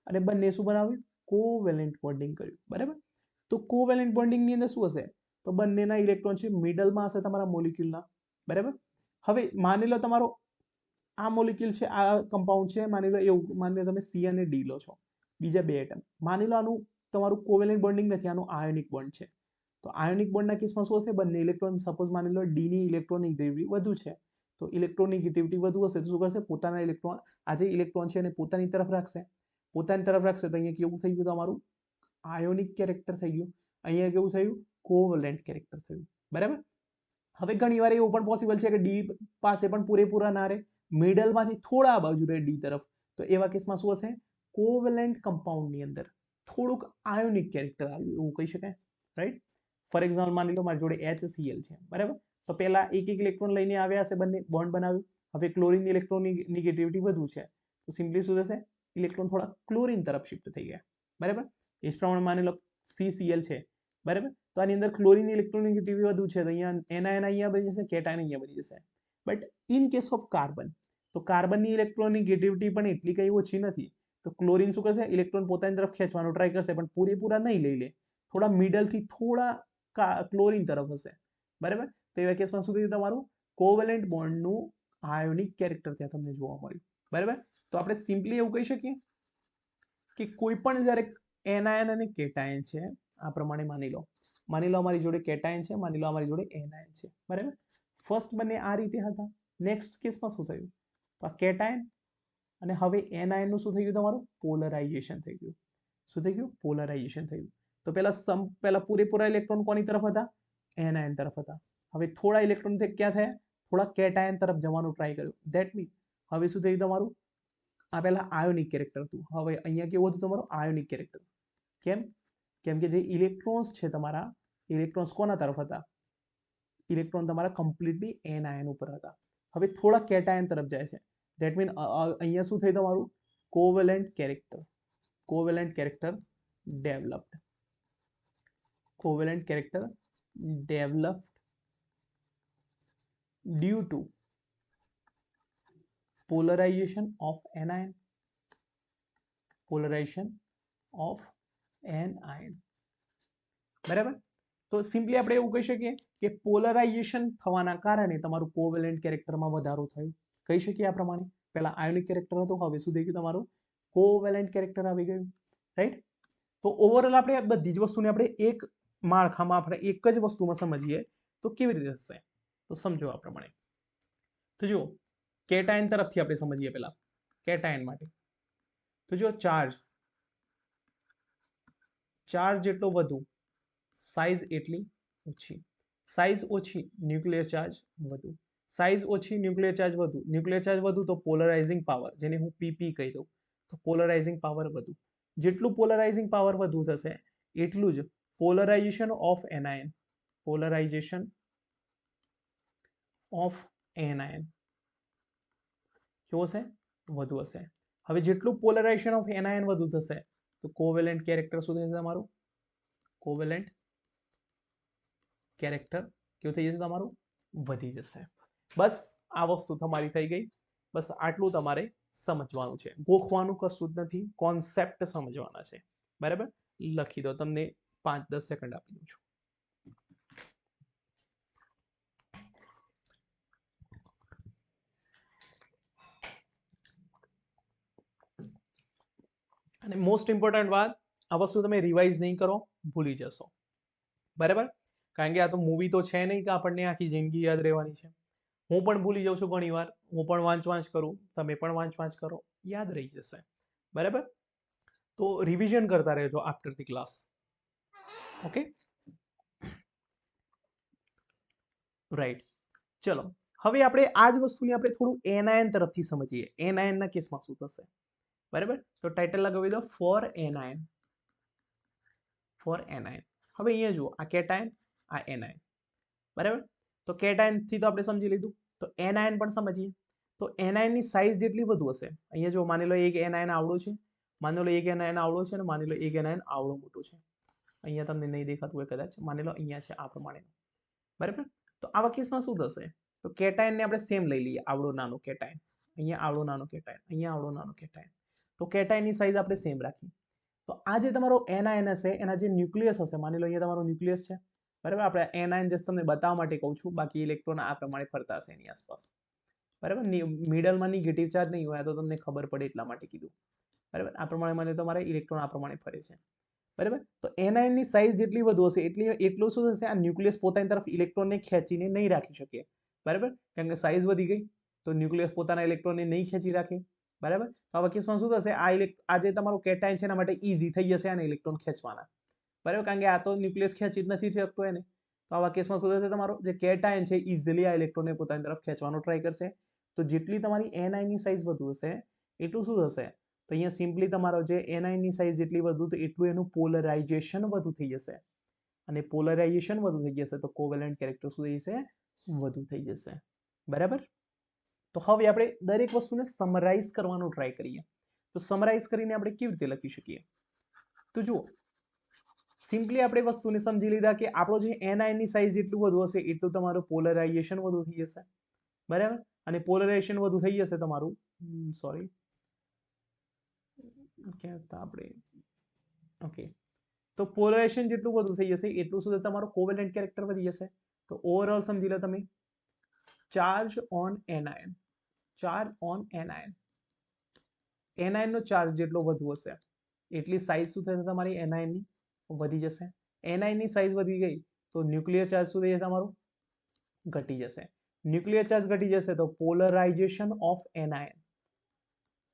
અને બંને શું બનાવ્યું? કોવેલેન્ટ બોન્ડિંગ કર્યું. બરાબર? તો કોવેલેન્ટ બોન્ડિંગની અંદર શું હશે? તો બંનેના ઇલેક્ટ્રોન છે મિડલમાં હશે તમારા મોલિક્યુલના. બરાબર? હવે માની લો તમારો આ મોલિક્યુલ છે, આ કમ્પાઉન્ડ છે, માની લો એવું, માની લો તમે સી અને ડી લો છો, બીજા બે એટમ. માની લો આનું તમારું કોવેલેન્ટ બોન્ડિંગ નથી, આનું આયોનિક બોન્ડ છે. તો આયોનિક બોન્ડના કેસમાં શું હશે? બંને ઇલેક્ટ્રોન, સપોઝ માની લો ડીની ઇલેક્ટ્રોનેગેટિવિટી વધુ છે, તો ઇલેક્ટ્રોનેગેટિવિટી વધુ હશે તો શું કરશે? પોતાના ઇલેક્ટ્રોન, આ જે ઇલેક્ટ્રોન છે એને પોતાની તરફ રાખશે. પોતાની તરફ રાખશે તો અહીંયા કેવું થઈ ગયું તમારું? આયોનિક કેરેક્ટર થઈ ગયું. અહીંયા કેવું થયું? કોવેલેન્ટ કેરેક્ટર થયું. બરાબર? હવે ઘણીવાર એવું પણ પોસિબલ છે કે ડી પાસે પણ પૂરેપૂરા ના રહે, મિડલમાંથી થોડા બાજુ રહે ડી તરફ, તો એવા કેસમાં શું હશે? કોવેલેન્ટ કમ્પાઉન્ડની અંદર થોડુંક આયોનિક કેરેક્ટર આવ્યું એવું કહી શકાય, રાઈટ? ફોર એક્ઝામ્પલ માની લો મારી જોડે HCl છે, બરાબર? તો પહેલા એક ઇલેક્ટ્રોન લઈને આવ્યા હશે, બંને બોન્ડ બનાવ્યું. હવે ક્લોરીનની ઇલેક્ટ્રોનની નેગેટિવિટી વધુ છે, તો સિમ્પલી શું થશે? ઇલેક્ટ્રોન થોડા ક્લોરીન તરફ શિફ્ટ થઈ ગયા, બરાબર? એ જ પ્રમાણે માની લો CCl છે, બરાબર? તો આની અંદર ક્લોરીનની ઇલેક્ટ્રોનેગેટિવિટી વધુ છે, તો અહીંયા એનાયન અહીંયા બની જશે, કેટાયન અહીંયા બની જશે. But in case of carbon, તો કાર્બનની ઇલેક્ટ્રોનેગેટિવિટી પણ એટલી કંઈ ઓછી નથી. તો ક્લોરીન શું કરશે? ઇલેક્ટ્રોન પોતાની તરફ ખેંચવાનો ટ્રાય કરશે, પણ પૂરેપૂરા નહીં લઈ લે, થોડા મિડલથી થોડા ક્લોરીન તરફ હશે, બરાબર? તો એવા કેસમાં શું થયું? તમારું કોવેલેન્ટ બોન્ડનું આયોનિક કેરેક્ટર ત્યાં તમને જોવા મળ્યું, બરાબર? તો આપણે સિમ્પલી એવું કહી શકીએ કે કોઈ પણ જ્યારે એનાયન અને કેટાયન છે, આ પ્રમાણે માની લો અમારી જોડે કેટાયન છે, માની લો અમારી જોડે એનાયન છે, બરાબર? ફર્સ્ટ બંને આ રીતે હતા. નેક્સ્ટ કેસમાં શું થયું? તો આ કેટાયન અને હવે એનાયનનું શું થઈ ગયું? તમારું પોલરાઇઝેશન થઈ ગયું. શું થઈ ગયું? પોલરાઇઝેશન થયું. તો પહેલા પૂરેપૂરા ઇલેક્ટ્રોન કોની તરફ હતા? એનાયન તરફ હતા. હવે થોડા ઇલેક્ટ્રોન ક્યાં થયા? થોડા કેટાયન તરફ જવાનું ટ્રાય કર્યું. ધેટ મીન હવે શું થયું તમારું? આ પહેલા આયોનિક કેરેક્ટર હતું, હવે અહીંયા કેવું હતું તમારું? Ionic character. કેમ કે જે ઇલેક્ટ્રોન્સ છે તમારા, ઇલેક્ટ્રોન્સ કોના તરફ હતા? ઇલેક્ટ્રોન તમારા કમ્પ્લીટલી એનાયન ઉપર હતા. હવે થોડા કેટાયન તરફ જાય છે. ધેટ મીન અહીંયા શું થયું તમારું? Covalent character developed. Covalent character developed due to polarization of anion. બરાબર? તો સિમ્પલી આપણે એવું કહી શકીએ કે પોલરાઇઝેશન થવાના કારણે તમારું કોવેલેન્ટ કેરેક્ટરમાં વધારો થયો. કહી શકીએ આ પ્રમાણે. પહેલા આયોનિક કેરેક્ટર હતું, હવે શું થઈ ગયું તમારું? કોવેલેન્ટ કેરેક્ટર આવી ગયું, રાઈટ? તો ઓવરઓલ આપણે બધી જ વસ્તુને આપણે એક માળખામાં આપણે એક જ વસ્તુમાં સમજીએ તો કેવી રીતે થશે? તો સમજો આ પ્રમાણે. તો જુઓ, કેટાયન તરફથી આપણે સમજીએ પહેલા કેટાયન માટે. તો જો ચાર્જ જેટલો વધુ, સાઇઝ એટલી ઓછી. સાઇઝ ઓછી, ન્યુક્લિયર ચાર્જ વધુ. સાઇઝ ઓછી, ન્યુક્લિયર ચાર્જ વધુ. ન્યુક્લિયર ચાર્જ વધુ તો પોલરાઇઝિંગ પાવર, જેને હું PP કહી દઉં, તો પોલરાઇઝિંગ પાવર વધુ. જેટલું પોલરાઇઝિંગ પાવર વધુ થશે એટલું જ પોલરાઇઝેશન ઓફ એનાયન કેવો હશે? વધુ હશે. હવે જેટલું પોલરાઇઝેશન ઓફ એનાયન વધુ થશે તો કોવેલેન્ટ કેરેક્ટર શું થશે તમારું? કોવેલેન્ટ કેરેક્ટર કેવું થઈ જશે તમારું? વધી જશે. બસ આ વસ્તુ તમારી થઈ ગઈ. બસ આટલું તમારે સમજવાનું છે, ગોખવાનું કશું જ નથી, કોન્સેપ્ટ સમજવાના છે, બરાબર? લખી દો, તમને 5-10 સેકન્ડ આપી દઉં છું. અને મોસ્ટ ઇમ્પોર્ટન્ટ વાત, આ વસ્તુ તમે રિવાઇઝ નહીં કરો, ભૂલી જશો, બરાબર? કારણ કે આ તો મૂવી તો છે નહીં કે આપણને આખી જિંદગી યાદ રહેવાની છે. હું પણ ભૂલી જાઉં છું ઘણી વાર, હું પણ વાંચ કરું, તમે પણ વાંચ કરો, યાદ રહી જશે, બરાબર? તો રિવિઝન કરતા રહેજો after the class. Okay, right. ચલો, હવે આપણે આ જ વસ્તુને આપણે થોડું એનાયન તરફથી સમજીએ. એનાયનના કેસમાં શું થશે? બરાબર? તો ટાઇટલ લગાવી દો ફોર એનાયન. હવે અહીંયા જુઓ, આ કેટાયન, આ એનાયન, બરાબર? તો કેટાયનથી તો આપણે સમજી લીધું, તો એનાયન પણ સમજીએ. તો એનાયનની સાઇઝ જેટલી વધુ હશે, અહીંયા જો માની લો એક એનાયન આવડો છે, માની લો એક એનાયન આવડો છે, અને માની લો એક એનાયન આવડો મોટો છે. અહીંયા તમને નહીં દેખાતું હોય કદાચ, માની લો અહીંયા છે આ પ્રમાણે, બરાબર? તો આવા કેસમાં શું થશે? તો કેટાયનને આપણે સેમ લઈ લઈએ, આવડો નાનો કેટાયન, અહીંયા આવડો નાનો કેટાયન, અહીંયા આવડો નાનો કેટાયન. તો કેટાયનની સાઇઝ આપણે સેમ રાખી. તો આ જે તમારો એનાયન હશે, એના જે ન્યુક્લિયસ હશે, માની લો અહીંયા તમારો ન્યુક્લિયસ છે, બરાબર? આપણે એનાયન જસ્ટ તમને બતાવવા માટે કહું છું, બાકી ઇલેક્ટ્રોન આ પ્રમાણે ફરતા હશે એની આસપાસ, બરાબર? મિડલમાં નેગેટિવ ચાર્જ નહીં હોય તો તમને ખબર પડે એટલા માટે કીધું, બરાબર? આ પ્રમાણે મને તમારે ઇલેક્ટ્રોન આ પ્રમાણે ફરે છે, બરાબર? તો એનાયનની સાઇઝ જેટલી વધુ હશે એટલું શું થશે? આ ન્યુક્લિયસ પોતાની તરફ ઇલેક્ટ્રોનને ખેંચીને નહીં રાખી શકે, બરાબર? કારણ કે સાઇઝ વધી ગઈ તો ન્યુક્લિયસ પોતાના ઇલેક્ટ્રોનને નહીં ખેંચી રાખે, બરાબર? તો આવા કેસમાં શું થશે? આ જે તમારું કેટાયન છે એના માટે ઈઝી થઈ જશે આને ઇલેક્ટ્રોન ખેંચવાના, બરાબર? કારણ કે આ તો ન્યુક્લિયસ ખેંચી જ નથી શકતો એને. તો આવા કેસમાં શું થશે? તમારો જે કેટાયન છે ઇઝીલી આ ઇલેક્ટ્રોનને પોતાની તરફ ખેંચવાનો ટ્રાય કરશે. તો જેટલી તમારી એનાયનની સાઇઝ વધુ હશે એટલું શું થશે? તો અહીંયા સિમ્પલી તમારો જે એનાયનની સાઇઝ જેટલી વધુ તો એટલું એનું પોલરાઇઝેશન વધુ થઈ જશે, અને પોલરાઇઝેશન વધુ થઈ જશે તો કોવેલેન્ટ કેરેક્ટર શું થઈ જશે, વધુ થઈ જશે. બરાબર. તો હવે આપણે દરેક વસ્તુને સમરાઇઝ કરવાનો ટ્રાય કરીએ. તો સમરાઇઝ કરીને આપણે કેવી રીતે લખી શકીએ? તો જુઓ, સિમ્પલી આપણે વસ્તુને સમજી લીધા કે આપણો જે એનાયનની સાઇઝ જેટલું વધુ હશે એટલું તમારું પોલરાઇઝેશન વધુ થઈ જશે. બરાબર. અને પોલરાઇઝેશન વધુ થઈ જશે તમારું, સોરી કહેતા આપણે, ઓકે, તો પોલરાઇઝેશન જેટલું વધુ થઈ જશે એટલું સુધી તમારો કોવેલેન્ટ કેરેક્ટર વધી જશે. તો ઓવરઓલ સમજી લો તમે, charge on anion, charge on anion, anion નો ચાર્જ જેટલો વધુ હશે એટલી સાઇઝ શું થશે તમારી એનાયનની, વધી જશે. એનાયનની સાઇઝ વધી ગઈ તો ન્યુક્લિયર ચાર્જ શું થઈ જશે તમારું, ઘટી જશે. ન્યુક્લિયર ચાર્જ ઘટી જશે તો polarisation of anion,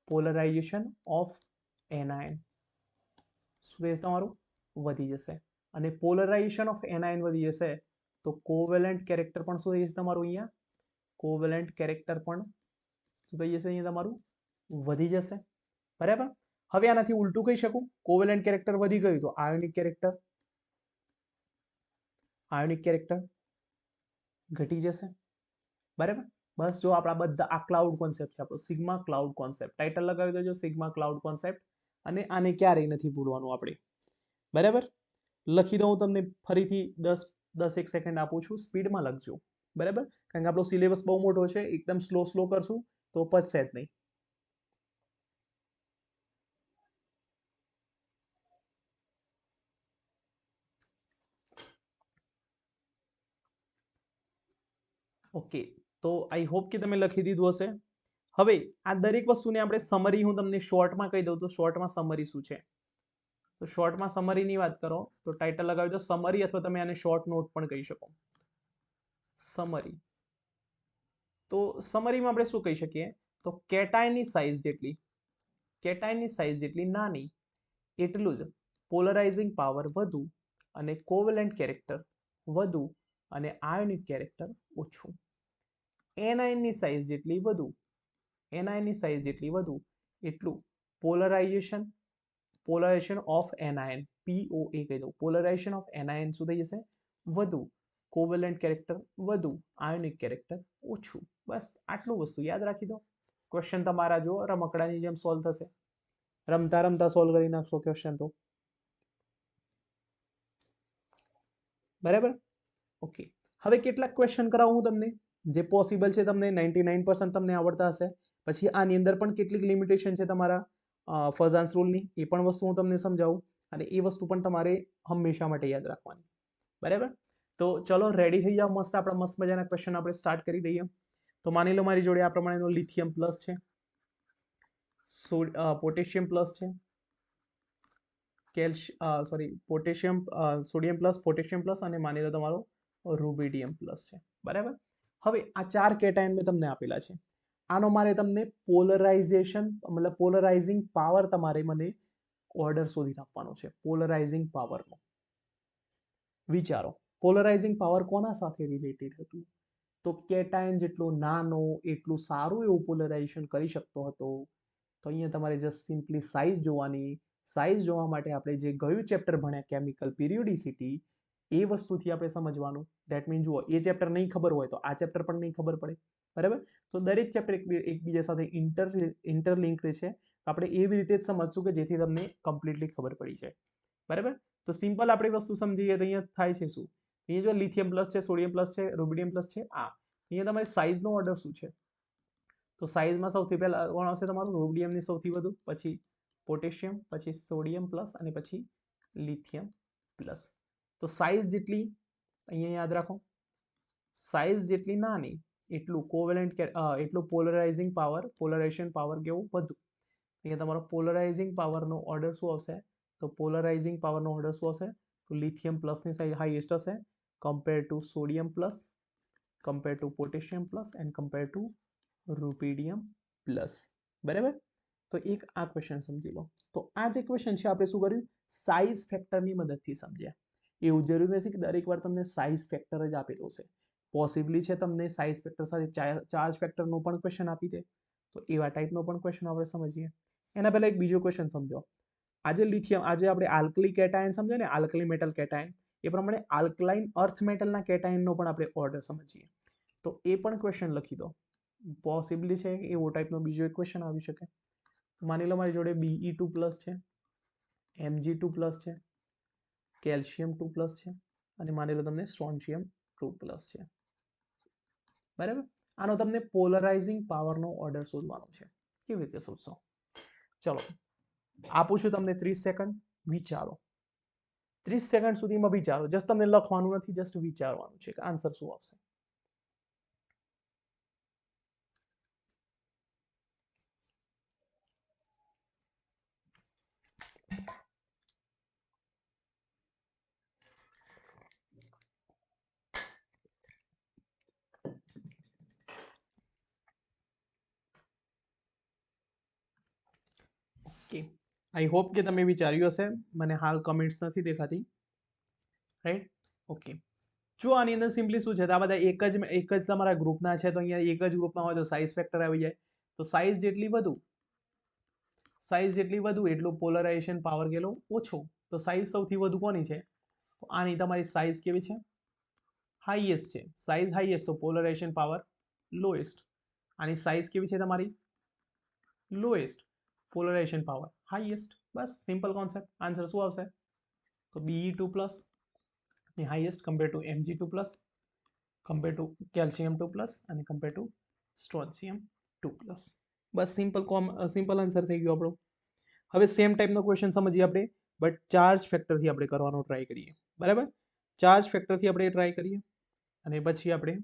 polarisation of anion શું થશે તમારું, વધી જશે. અને પોલરાઇઝેશન ઓફ એનાયન વધી જશે તો કોવેલેન્ટ કેરેક્ટર પણ શું થઈ જશે તમારું, અહીંયા કોવેલેન્ટ કેરેક્ટર પણ શું થઈ જશે, અહીંયા તમારું વધી જશે. બરાબર. હવે આનાથી ઉલટું કહી શકું, કોવેલેન્ટ કેરેક્ટર વધી ગયું તો આયોનિક કેરેક્ટર, આયોનિક કેરેક્ટર ઘટી જશે. બરાબર. બસ જો આપણા બધા આ ક્લાઉડ કોન્સેપ્ટ છે, આપણો સિગ્મા ક્લાઉડ કોન્સેપ્ટ, ટાઇટલ લગાવી દેજો સિગ્મા ક્લાઉડ કોન્સેપ્ટ, અને આને ક્યારેય નથી ભૂલવાનું આપણે. બરાબર. લખી દઉં તમને ફરીથી 10 સેકન્ડ આપું છું, સ્પીડમાં લખજો. બરાબર. કારણ કે આપણો સિલેબસ બહુ મોટો છે, એકદમ સ્લો કરશું તો પચશે જ નહીં. ઓકે, તો આઈ હોપ કે તમે લખી દીધું હશે. હવે આ દરેક વસ્તુને આપણે સમરી, હું તમને શોર્ટમાં કહી દઉં તો શોર્ટમાં સમરી શું છે. તો શોર્ટમાં સમરીની વાત કરો તો ટાઇટલ લગાવી દો સમરી, અથવા તમે આને શોર્ટ નોટ પણ કહી શકો, સમરી. તો સમરીમાં આપણે શું કહી શકીએ, તો કેટાયનની સાઇઝ જેટલી, કેટાયનની સાઇઝ જેટલી નાની એટલું જ પોલરાઇઝિંગ પાવર વધુ, અને કોવેલેન્ટ કેરેક્ટર વધુ, અને આયોનિક કેરેક્ટર ઓછું. એનાયનની સાઇઝ જેટલી વધુ, એનાયનની સાઇઝ જેટલી વધુ એટલું polarisation, polarisation of anion, POA કહી દઉં, પોલરાઇઝેશન ઓફ એનાયન શું થઈ જશે, વધુ, કોવેલેન્ટ કેરેક્ટર વધુ, આયોનિક કેરેક્ટર ઓછું. બસ આટલું વસ્તુ યાદ રાખી દો. ક્વેશ્ચન તમારા જો રમકડાની જેમ સોલ્વ થશે, રમતા રમતા સોલ્વ કરી નાખશો ક્વેશ્ચન તો. બરાબર. ઓકે, હવે કેટલાક ક્વેશ્ચન કરાવું હું તમને, જે પોસિબલ છે, તમને 99% તમને આવડતા હશે. પછી આની અંદર પણ કેટલીક લિમિટેશન છે તમારા ફઝાન્સ રૂલની, એ પણ વસ્તુ હું તમને સમજાવું, અને એ વસ્તુ પણ તમારે હંમેશા માટે યાદ રાખવાની. બરાબર. તો ચલો રેડી થઈ જાઓ, મસ્ત આપણા મસ્ત મજાના ક્વેશ્ચન આપણે સ્ટાર્ટ કરી દઈએ. તો માની લો મારી જોડે આ પ્રમાણેનો લિથિયમ પ્લસ છે, પોટેશિયમ પ્લસ છે, potassium, sodium plus, potassium plus, અને માની લો તમારો રૂબિડિયમ પ્લસ છે. બરાબર. હવે આ 4 કેટાયન મેં તમને આપેલા છે. આનો મારે તમને પોલરાઇઝેશન, મતલબ પોલરાઇઝિંગ પાવર તમારે મને ઓર્ડર શોધી આપવાનો છે, પોલરાઇઝિંગ પાવરનો. વિચારો, પોલરાઇઝિંગ પાવર કોના સાથે રિલેટેડ હતું, તો કેટાયન જેટલો નાનો એટલું સારું એવું પોલરાઇઝેશન કરી શકતો હતો. તો અહીંયા તમારે જસ્ટ સિમ્પલી સાઇઝ જોવાની. સાઇઝ જોવા માટે આપણે જે ગયું ચેપ્ટર ભણ્યા કેમિકલ પિરિયોડિસિટી, એ વસ્તુથી આપણે સમજવાનું. ધેટ મીન જુઓ, એ ચેપ્ટર નહીં ખબર હોય તો આ ચેપ્ટર પણ નહીં ખબર પડે. બરાબર. તો દરેક ચેપ્ટર એકબીજા સાથે ઇન્ટરલિંક્ડ છે. આપણે એવી રીતે જ સમજશું કે જેથી તમને કમ્પ્લીટલી ખબર પડી જાય. બરાબર. તો સિમ્પલ આપણે વસ્તુ સમજીએ તો અહીંયા થાય છે શું, અહીંયા જો લિથિયમ પ્લસ છે, સોડિયમ પ્લસ છે, રૂબિડિયમ પ્લસ છે, આ અહીંયા તમારી સાઇઝનો ઓર્ડર શું છે, તો સાઇઝમાં સૌથી પહેલા કોણ આવશે તમારું, રૂબિડિયમની સૌથી વધુ, પછી પોટેશિયમ, પછી સોડિયમ પ્લસ, અને પછી લિથિયમ પ્લસ. તો સાઇઝ જેટલી અહીંયા યાદ રાખો, સાઇઝ જેટલી નાની એટલું કોવેલેન્ટ, એટલું પોલરાઇઝિંગ પાવર, પોલરાઇઝેશન પાવર કેવું વધુ. અહીંયા તમારો પોલરાઇઝિંગ પાવરનો ઓર્ડર શું આવશે, તો પોલરાઇઝિંગ પાવરનો ઓર્ડર શું આવશે, તો લિથિયમ પ્લસની સાઇઝ હાઈએસ્ટ હશે compare to sodium plus, compare to potassium plus, and compare to rubidium plus. બરાબર. તો એક આ ક્વેશ્ચન સમજી લો. તો આ જે ક્વેશ્ચન છે આપણે શું કર્યું, સાઇઝ ફેક્ટરની મદદથી સમજ્યા. એવું જરૂરી નથી કે દરેક વાર તમને સાઇઝ ફેક્ટર જ આપેલો છે, પોસિબલી છે તમને સાઇઝ ફેક્ટર સાથે ચાર્જ ફેક્ટરનો પણ ક્વેશ્ચન આપી દે, તો એવા ટાઈપનો પણ ક્વેશ્ચન આપણે સમજીએ. એના પહેલા એક બીજો ક્વેશ્ચન સમજો. આજે લિથિયમ, આજે આપણે આલ્કલી કેટાયન સમજે ને, આલ્કલી મેટલ કેટાયન, એ પ્રમાણે આલ્કલાઇન અર્થ મેટલના કેટાયનનો પણ આપણે ઓર્ડર સમજીએ. તો એ પણ ક્વેશ્ચન લખી દો. પોસિબલી છે કે એવો ટાઈપનો બીજો એક ક્વેશ્ચન આવી શકે. માની લો મારી જોડે Be2+ છે, Mg2+ છે, Ca2+ છે અને માની લો તમને Strontium2+ છે. બરાબર. આનો તમને પોલરાઇઝિંગ પાવરનો ઓર્ડર શોધવાનો છે. કેવી રીતે શોધશો? ચલો આપું છું તમને 30 સેકન્ડ, વિચારો. 30 સેકન્ડ સુધીમાં વિચારો. જસ્ટ તમને લખવાનું નથી, જસ્ટ વિચારવાનું છે કે આન્સર શું આવશે. ઓકે, આઈ હોપ કે તમે વિચાર્યું હશે. મને હાલ કમેન્ટ્સ નથી દેખાતી, રાઈટ? ઓકે, જો આની અંદર સિમ્પલી શું છે, આ બધા એક જ તમારા ગ્રુપના છે, તો અહીંયા એક જ ગ્રુપમાં હોય તો સાઇઝ ફેક્ટર આવી જાય. તો સાઇઝ જેટલી વધુ એટલું પોલરાઇઝેશન પાવર કેટલો ઓછો. તો સાઇઝ સૌથી વધુ કોની છે? તો આની તમારી સાઇઝ કેવી છે? હાઈએસ્ટ છે. સાઇઝ હાઈએસ્ટ તો પોલરાઇઝેશન પાવર લોએસ્ટ. આની સાઇઝ કેવી છે તમારી? લોએસ્ટ. Polarization power highest. બસ સિમ્પલ કોન્સેપ્ટ. આન્સર શું આવશે? તો Be2+ ની highest compare to Mg2+, compare to Ca2+ અને કમ્પેર ટુ Strontium2+. બસ સિમ્પલ આન્સર થઈ ગયો આપણો. હવે સેમ ટાઈપનો ક્વેશ્ચન સમજીએ આપણે, બટ ચાર્જ ફેક્ટરથી આપણે કરવાનો ટ્રાય કરીએ. બરાબર? ચાર્જ ફેક્ટરથી આપણે ટ્રાય કરીએ અને પછી આપણે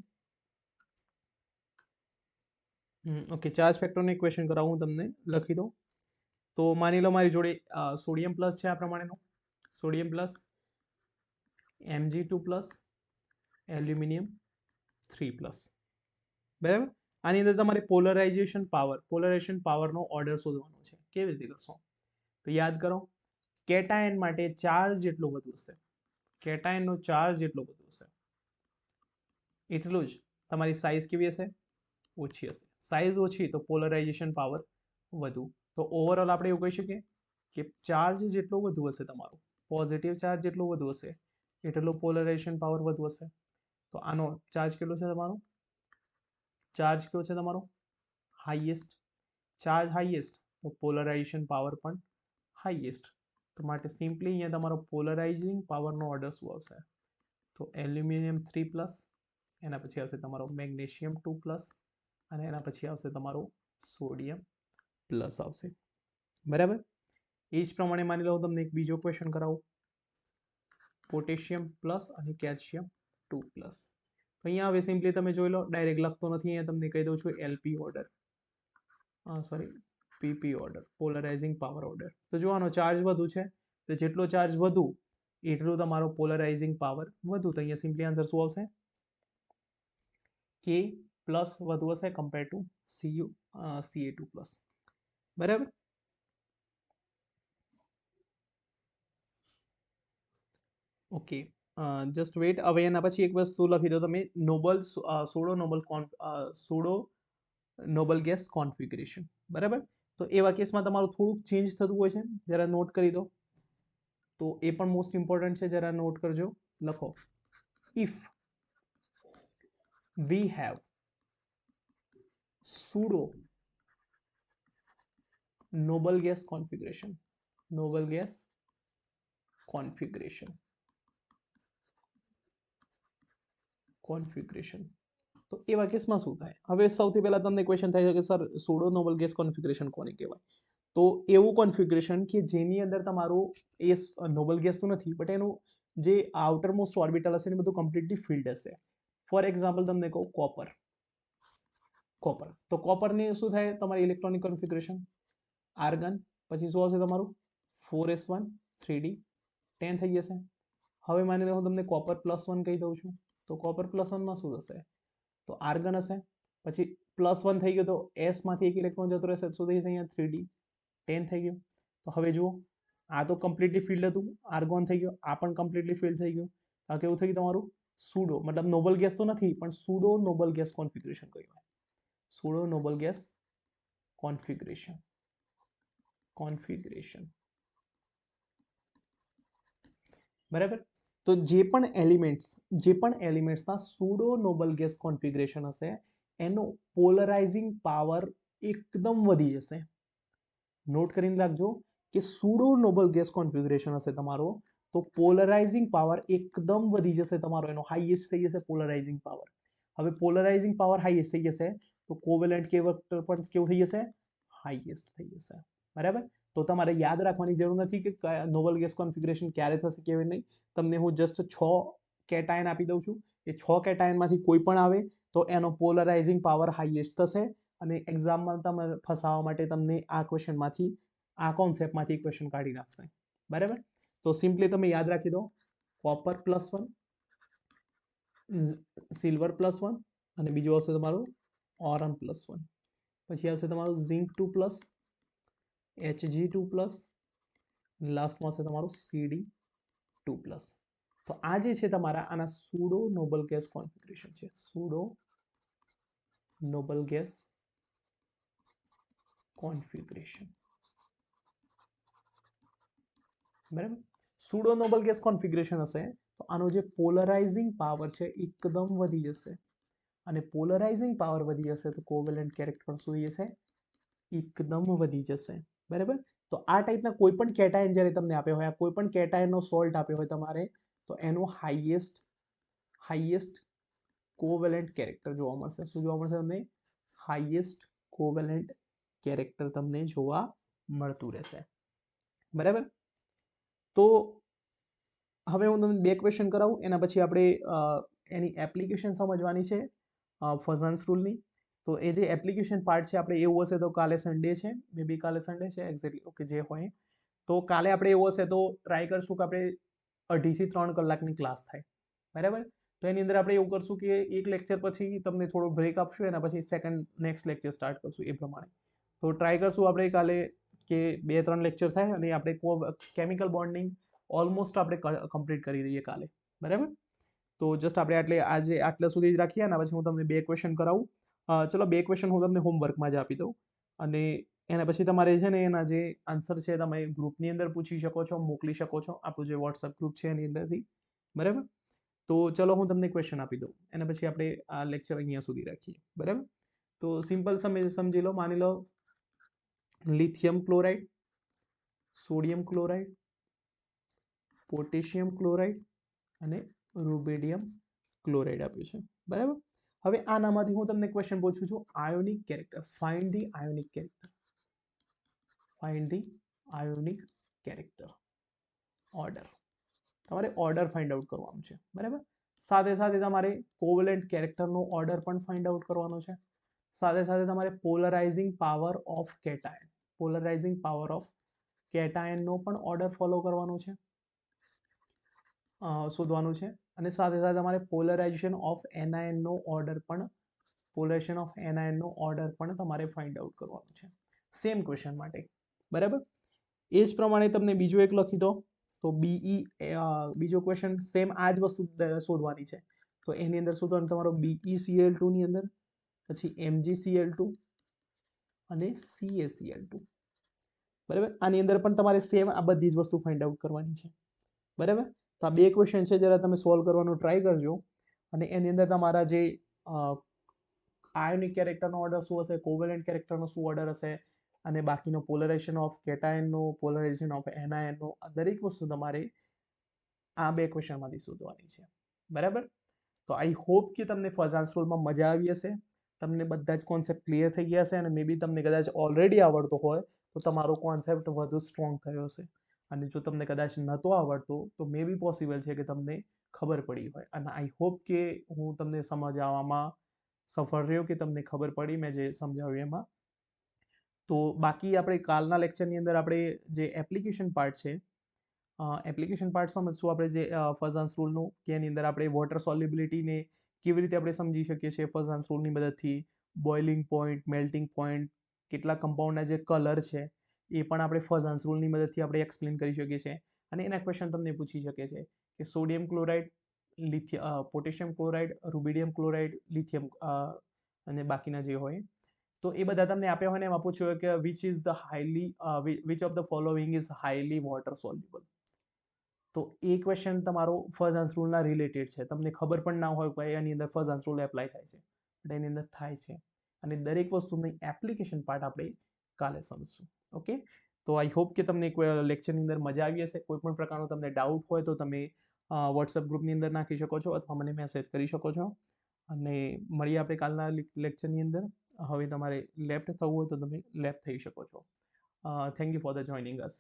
ઓકે, ચાર્જ ફેક્ટરનો એક ક્વેશ્ચન કરાવું હું તમને, લખી દો. તો માની લો મારી જોડે સોડિયમ પ્લસ છે આ પ્રમાણેનો, સોડિયમ પ્લસ, Mg2+, એલ્યુમિનિયમ 3+. બરાબર? આની અંદર તમારે પોલરાઇઝેશન પાવરનો ઓર્ડર શોધવાનો છે. કેવી રીતે કરશો? તો યાદ કરો, કેટાયન માટે ચાર્જ જેટલો વધુ હશે, કેટાયનનો ચાર્જ જેટલો વધુ હશે, એટલું જ તમારી સાઇઝ કેવી હશે? ઓછી હશે. સાઇઝ ઓછી તો પોલરાઇઝેશન પાવર વધુ. તો ઓવરઓલ આપણે એવું કહી શકીએ કે ચાર્જ જેટલો વધુ હશે તમારો, પોઝિટિવ ચાર્જ જેટલો વધુ હશે એટલો પોલરાઇઝેશન પાવર વધુ હશે. તો આનો ચાર્જ કેટલો છે તમારો? ચાર્જ કયો છે તમારો? હાઈએસ્ટ. ચાર્જ હાઈએસ્ટ તો પોલરાઇઝેશન પાવર પણ હાઈએસ્ટ. તો માટે સિમ્પલી અહીંયા તમારો પોલરાઇઝિંગ પાવરનો ઓર્ડર શું આવશે? તો એલ્યુમિનિયમ 3+, એના પછી આવશે તમારો મેગ્નેશિયમ 2+, અને એના પછી આવશે તમારો સોડિયમ પ્લસ આવશે. બરાબર? એ જ પ્રમાણે માની લો તમને એક બીજો ક્વેશ્ચન કરાવું, પોટેશિયમ પ્લસ અને Ca2+. તો અહીંયા હવે સિમ્પલી તમે જોઈ લો, ડાયરેક્ટ લખતો નથી, અહીંયા તમને કહી દઉં છું LP order, PP order, polarizing power order. તો જો આનો ચાર્જ વધુ છે, તો જેટલો ચાર્જ વધુ એટલું તમારો પોલરાઇઝિંગ પાવર વધુ. તો અહીંયા સિમ્પલી આન્સર શું આવશે? કે પ્લસ વધુ હશે કમ્પેર ટુ Ca2+. બરાબર? Okay, just wait. હવે એના પછી એક વસ્તુ લખી દો તમે, સુડો નોબલ ગેસ કોન્ફિગરેશન. બરાબર? તો એવા કેસમાં તમારું થોડુંક ચેન્જ થતું હોય છે, જરા નોટ કરી દો. તો એ પણ મોસ્ટ ઇમ્પોર્ટન્ટ છે, જરા નોટ કરજો. લખો, if we have sudo noble gas configuration, noble gas configuration, તો એવા કેસમાં શું થાય? હવે સૌથી પહેલા તમને ક્વેશ્ચન થાય છે કે sir pseudo noble gas configuration કોને કહેવાય? તો એવું કોન્ફિગરેશન કે જેની અંદર તમારું એ નોબલ ગેસ તો નથી, બટ એનું જે આઉટર મોસ્ટ ઓર્બિટલ હશે એ બધું કમ્પ્લીટલી ફિલ્ડ હશે. ફોર એક્ઝામ્પલ તમને કહું, કોપર. તો કોપરની શું થાય તમારી ઇલેક્ટ્રોનિક કોન્ફિગરેશન? આર્ગન, પછી શું આવશે તમારું? 4s1 3d 10 થઈ જશે. હવે માની લો હું તમને કોપર +1 કહી દઉં છું, તો કોપર +1 માં શું થશે? તો આર્ગન હશે, પછી +1 થઈ ગયો તો s માંથી એક ઇલેક્ટ્રોન જતો રહેશે, શું થઈ જશે અહીંયા? 3d 10 થઈ ગયું. તો હવે જુઓ, આ તો કમ્પ્લીટલી ફિલ્ડ હતું, આર્ગોન થઈ ગયો, આ પણ કમ્પ્લીટલી ફિલ્ડ થઈ ગયું. આ કેવું થઈ ગયું તમારું? સુડો, મતલબ નોબલ ગેસ તો નથી, પણ સુડો નોબલ ગેસ કોન્ફિગરેશન કહેવાય. Pseudo noble gas configuration. Configuration, બરાબર. તો જે પણ એલિમેન્ટ્સના સ્યુડો નોબલ ગેસ કોન્ફિગરેશન હશે એનો પોલરાઇઝિંગ પાવર એકદમ વધી જશે. નોટ કરીને રાખજો કે સ્યુડો નોબલ ગેસ કોન્ફિગરેશન હશે તમારો તો પોલરાઇઝિંગ પાવર એકદમ વધી જશે તમારો, એનો હાઈએસ્ટ થઈ જશે પોલરાઇઝિંગ પાવર. હવે પોલરાઇઝિંગ પાવર હાઈએસ્ટ થઈ જશે તો કોવેલેન્ટ વેક્ટર પણ કેવું થઈ જશે? હાઈએસ્ટ થઈ જશે. બરાબર. તો તમારે યાદ રાખવાની જરૂર નથી કે નોબલ ગેસ કોન્ફિગરેશન ક્યારે થશે કેવી નહીં. તમને હું જસ્ટ 6 કેટાયન આપી દઉં છું. એ 6 કેટાયનમાંથી કોઈ પણ આવે તો એનો પોલરાઇઝિંગ પાવર હાઈએસ્ટ થશે અને એક્ઝામમાં તમે ફસાવવા માટે તમને આ ક્વેશ્ચનમાંથી આ કોન્સેપ્ટમાંથી ક્વેશ્ચન કાઢી નાખશે. બરાબર. તો સિમ્પલી તમે યાદ રાખી દો કોપર +1, સિલ્વર +1 અને બીજું આવશે તમારું ઓરમ +1. પછી આવશે તમારું ઝિંક 2+, Hg2+, લાસ્ટમાં આવશે તમારું Cd2+. તો આ જે છે તમારા આના સ્યુડો નોબલ ગેસ કોન્ફિગરેશન છે. Pseudo noble gas configuration. બરાબર. સ્યુડો નોબલ ગેસ કોન્ફિગરેશન હશે તો આનો જે પોલરાઇઝિંગ પાવર છે એકદમ વધી જશે અને પોલરાઇઝિંગ પાવર વધી જશે તો કોવેલેન્ટ કેરેક્ટર પણ શું થઈ જશે? એકદમ વધી જશે. બરાબર. તો આ ટાઈપના કોઈ પણ કેટાયન જ્યારે તમને આપ્યો હોય, કોઈ પણ કેટાયનનો સોલ્ટ આપ્યો હોય તમારે તો એનો હાઈએસ્ટ કોવેલેન્ટ કેરેક્ટર જોવા મળશે. શું જોવા મળશે તમને? હાઈએસ્ટ કોવેલેન્ટ કેરેક્ટર તમને જોવા મળતું રહેશે. બરાબર. તો હવે હું તમને 2 ક્વેશ્ચન કરાવું, એના પછી આપણે એની એપ્લિકેશન સમજવાની છે ફઝન્સ રૂલની. તો એ જે એપ્લિકેશન પાર્ટ છે આપણે એવું હશે તો કાલે સન્ડે છે, મે બી કાલે સન્ડે છે એક્ઝેક્ટલી, ઓકે જે હોય તો કાલે આપણે એવું હશે તો ટ્રાય કરશું કે આપણે 2.5 થી 3 કલાકની ક્લાસ થાય. બરાબર. તો એની અંદર આપણે એવું કરશું કે એક લેક્ચર પછી તમને થોડો બ્રેક આપશું, એના પછી નેક્સ્ટ લેક્ચર સ્ટાર્ટ કરશું એ પ્રમાણે. તો ટ્રાય કરશું આપણે કાલે કે 2-3 લેક્ચર થાય અને આપણે કેમિકલ બોન્ડિંગ ઓલમોસ્ટ આપણે કમ્પ્લીટ કરી દઈએ કાલે. બરાબર. તો જસ્ટ આપણે આજે આટલા સુધી જ રાખીએ અને પછી હું તમને 2 ક્વેશ્ચન કરાવું. ચલો 2 ક્વેશ્ચન હું તમને હોમવર્કમાં જ આપી દઉં અને એના પછી તમારે છે ને એના જે આન્સર છે તમે ગ્રુપની અંદર પૂછી શકો છો, મોકલી શકો છો, આપણું જે વોટ્સઅપ ગ્રુપ છે એની અંદરથી. બરાબર. તો ચલો હું તમને ક્વેશ્ચન આપી દઉં, એના પછી આપણે આ લેક્ચર અહીંયા સુધી રાખીએ. બરાબર. તો સિમ્પલ સમજી લો, માની લો lithium chloride, sodium chloride, potassium chloride અને રૂબિડિયમ ક્લોરાઇડ આપ્યું છે. બરાબર. હવે આનામાંથી હું તમને ક્વેશ્ચન પૂછું છું ionic character. Find the ionic character. Find the ionic character order. તમારે ઓર્ડર ફાઇન્ડ આઉટ કરવાનું છે. બરાબર. સાથે સાથે તમારે કોવેલેન્ટ કેરેક્ટરનો ઓર્ડર પણ ફાઇન્ડ આઉટ કરવાનો છે. સાથે સાથે તમારે પોલરાઇઝિંગ પાવર ઓફ કેટાયનનો પણ ઓર્ડર ફોલો કરવાનો છે, શોધવાનું છે. અને સાથે સાથે તમારે પોલરાઇઝેશન ઓફ એનાયનનો ઓર્ડર પણ તમારે ફાઇન્ડ આઉટ કરવાનું છે સેમ ક્વેશ્ચન માટે. બરાબર. એ જ પ્રમાણે તમને બીજો એક લખી દો તો બીજો ક્વેશ્ચન સેમ આ જ વસ્તુ શોધવાની છે. તો એની અંદર શોધવાનું તમારો BeCl2 ની અંદર, પછી MgCl2 અને CaCl2. બરાબર. આની અંદર પણ તમારે સેમ આ બધી જ વસ્તુ ફાઇન્ડ આઉટ કરવાની છે. બરાબર. તો આ 2 ક્વેશ્ચન છે, જરા તમે સોલ્વ કરવાનો ટ્રાય કરજો અને એની અંદર તમારા જે આયોનિક કેરેક્ટરનો ઓર્ડર શું હશે, કોવેલેન્ટ કેરેક્ટરનો શું ઓર્ડર હશે અને બાકીનો પોલરાઇઝેશન ઓફ કેટાયનનો, પોલરાઇઝેશન ઓફ એનાયનનો, દરેક વસ્તુ તમારે આ 2 ક્વેશ્ચનમાંથી શોધવાની છે. બરાબર. તો આઈ હોપ કે તમને ફઝાન્સ રૂલમાં મજા આવી હશે, તમને બધા જ કોન્સેપ્ટ ક્લિયર થઈ ગયા હશે અને મે બી તમને કદાચ ઓલરેડી આવડતો હોય તો તમારો કોન્સેપ્ટ વધુ સ્ટ્રોંગ થયો હશે અને જો તમને કદાચ નહોતો આવડતો તો મે બી પોસિબલ છે કે તમને ખબર પડી હોય. અને આઈ હોપ કે હું તમને સમજાવવામાં સફળ રહ્યો, કે તમને ખબર પડી મેં જે સમજાવ્યું એમાં. તો બાકી આપણે કાલના લેક્ચરની અંદર આપણે જે એપ્લિકેશન પાર્ટ છે, એપ્લિકેશન પાર્ટ સમજશું આપણે જે ફઝાન્સ રૂલનું, કે એની અંદર આપણે વોટર સોલ્યુબિલિટીને કેવી રીતે આપણે સમજી શકીએ છીએ ફઝાન્સ રૂલની મદદથી, બોઇલિંગ પોઈન્ટ, મેલ્ટિંગ પોઈન્ટ, કેટલા કમ્પાઉન્ડના જે કલર છે એ પણ આપણે ફઝાન્સ રૂલની મદદથી આપણે એક્સપ્લેન કરી શકીએ છીએ. અને એના ક્વેશ્ચન તમને પૂછી શકે છે કે sodium chloride, potassium chloride, rubidium chloride, lithium અને બાકીના જે હોય તો એ બધા તમને આપ્યા હોય ને એમાં પૂછ્યું હોય કે which is the highly which of the following is highly water soluble. તો એ ક્વેશ્ચન તમારો ફર્સ્ટ આન્સર રૂલના રિલેટેડ છે. તમને ખબર પણ ના હોય કે એની અંદર ફર્સ્ટ આન્સર રૂલ એપ્લાય થાય છે, બટ એની અંદર થાય છે. અને દરેક વસ્તુની એપ્લિકેશન પાર્ટ આપણે કાલે સમજશું. ઓકે, તો આઈ હોપ કે તમને લેક્ચરની અંદર મજા આવી હશે. કોઈ પણ પ્રકારનો તમને ડાઉટ હોય તો તમે વોટ્સઅપ ગ્રુપની અંદર નાખી શકો છો અથવા મને મેસેજ કરી શકો છો. અને મળીએ આપણે કાલના લેક્ચરની અંદર. હવે તમારે લેફ્ટ થવું હોય તો તમે લેફ્ટ થઈ શકો છો. Thank you for the joining us.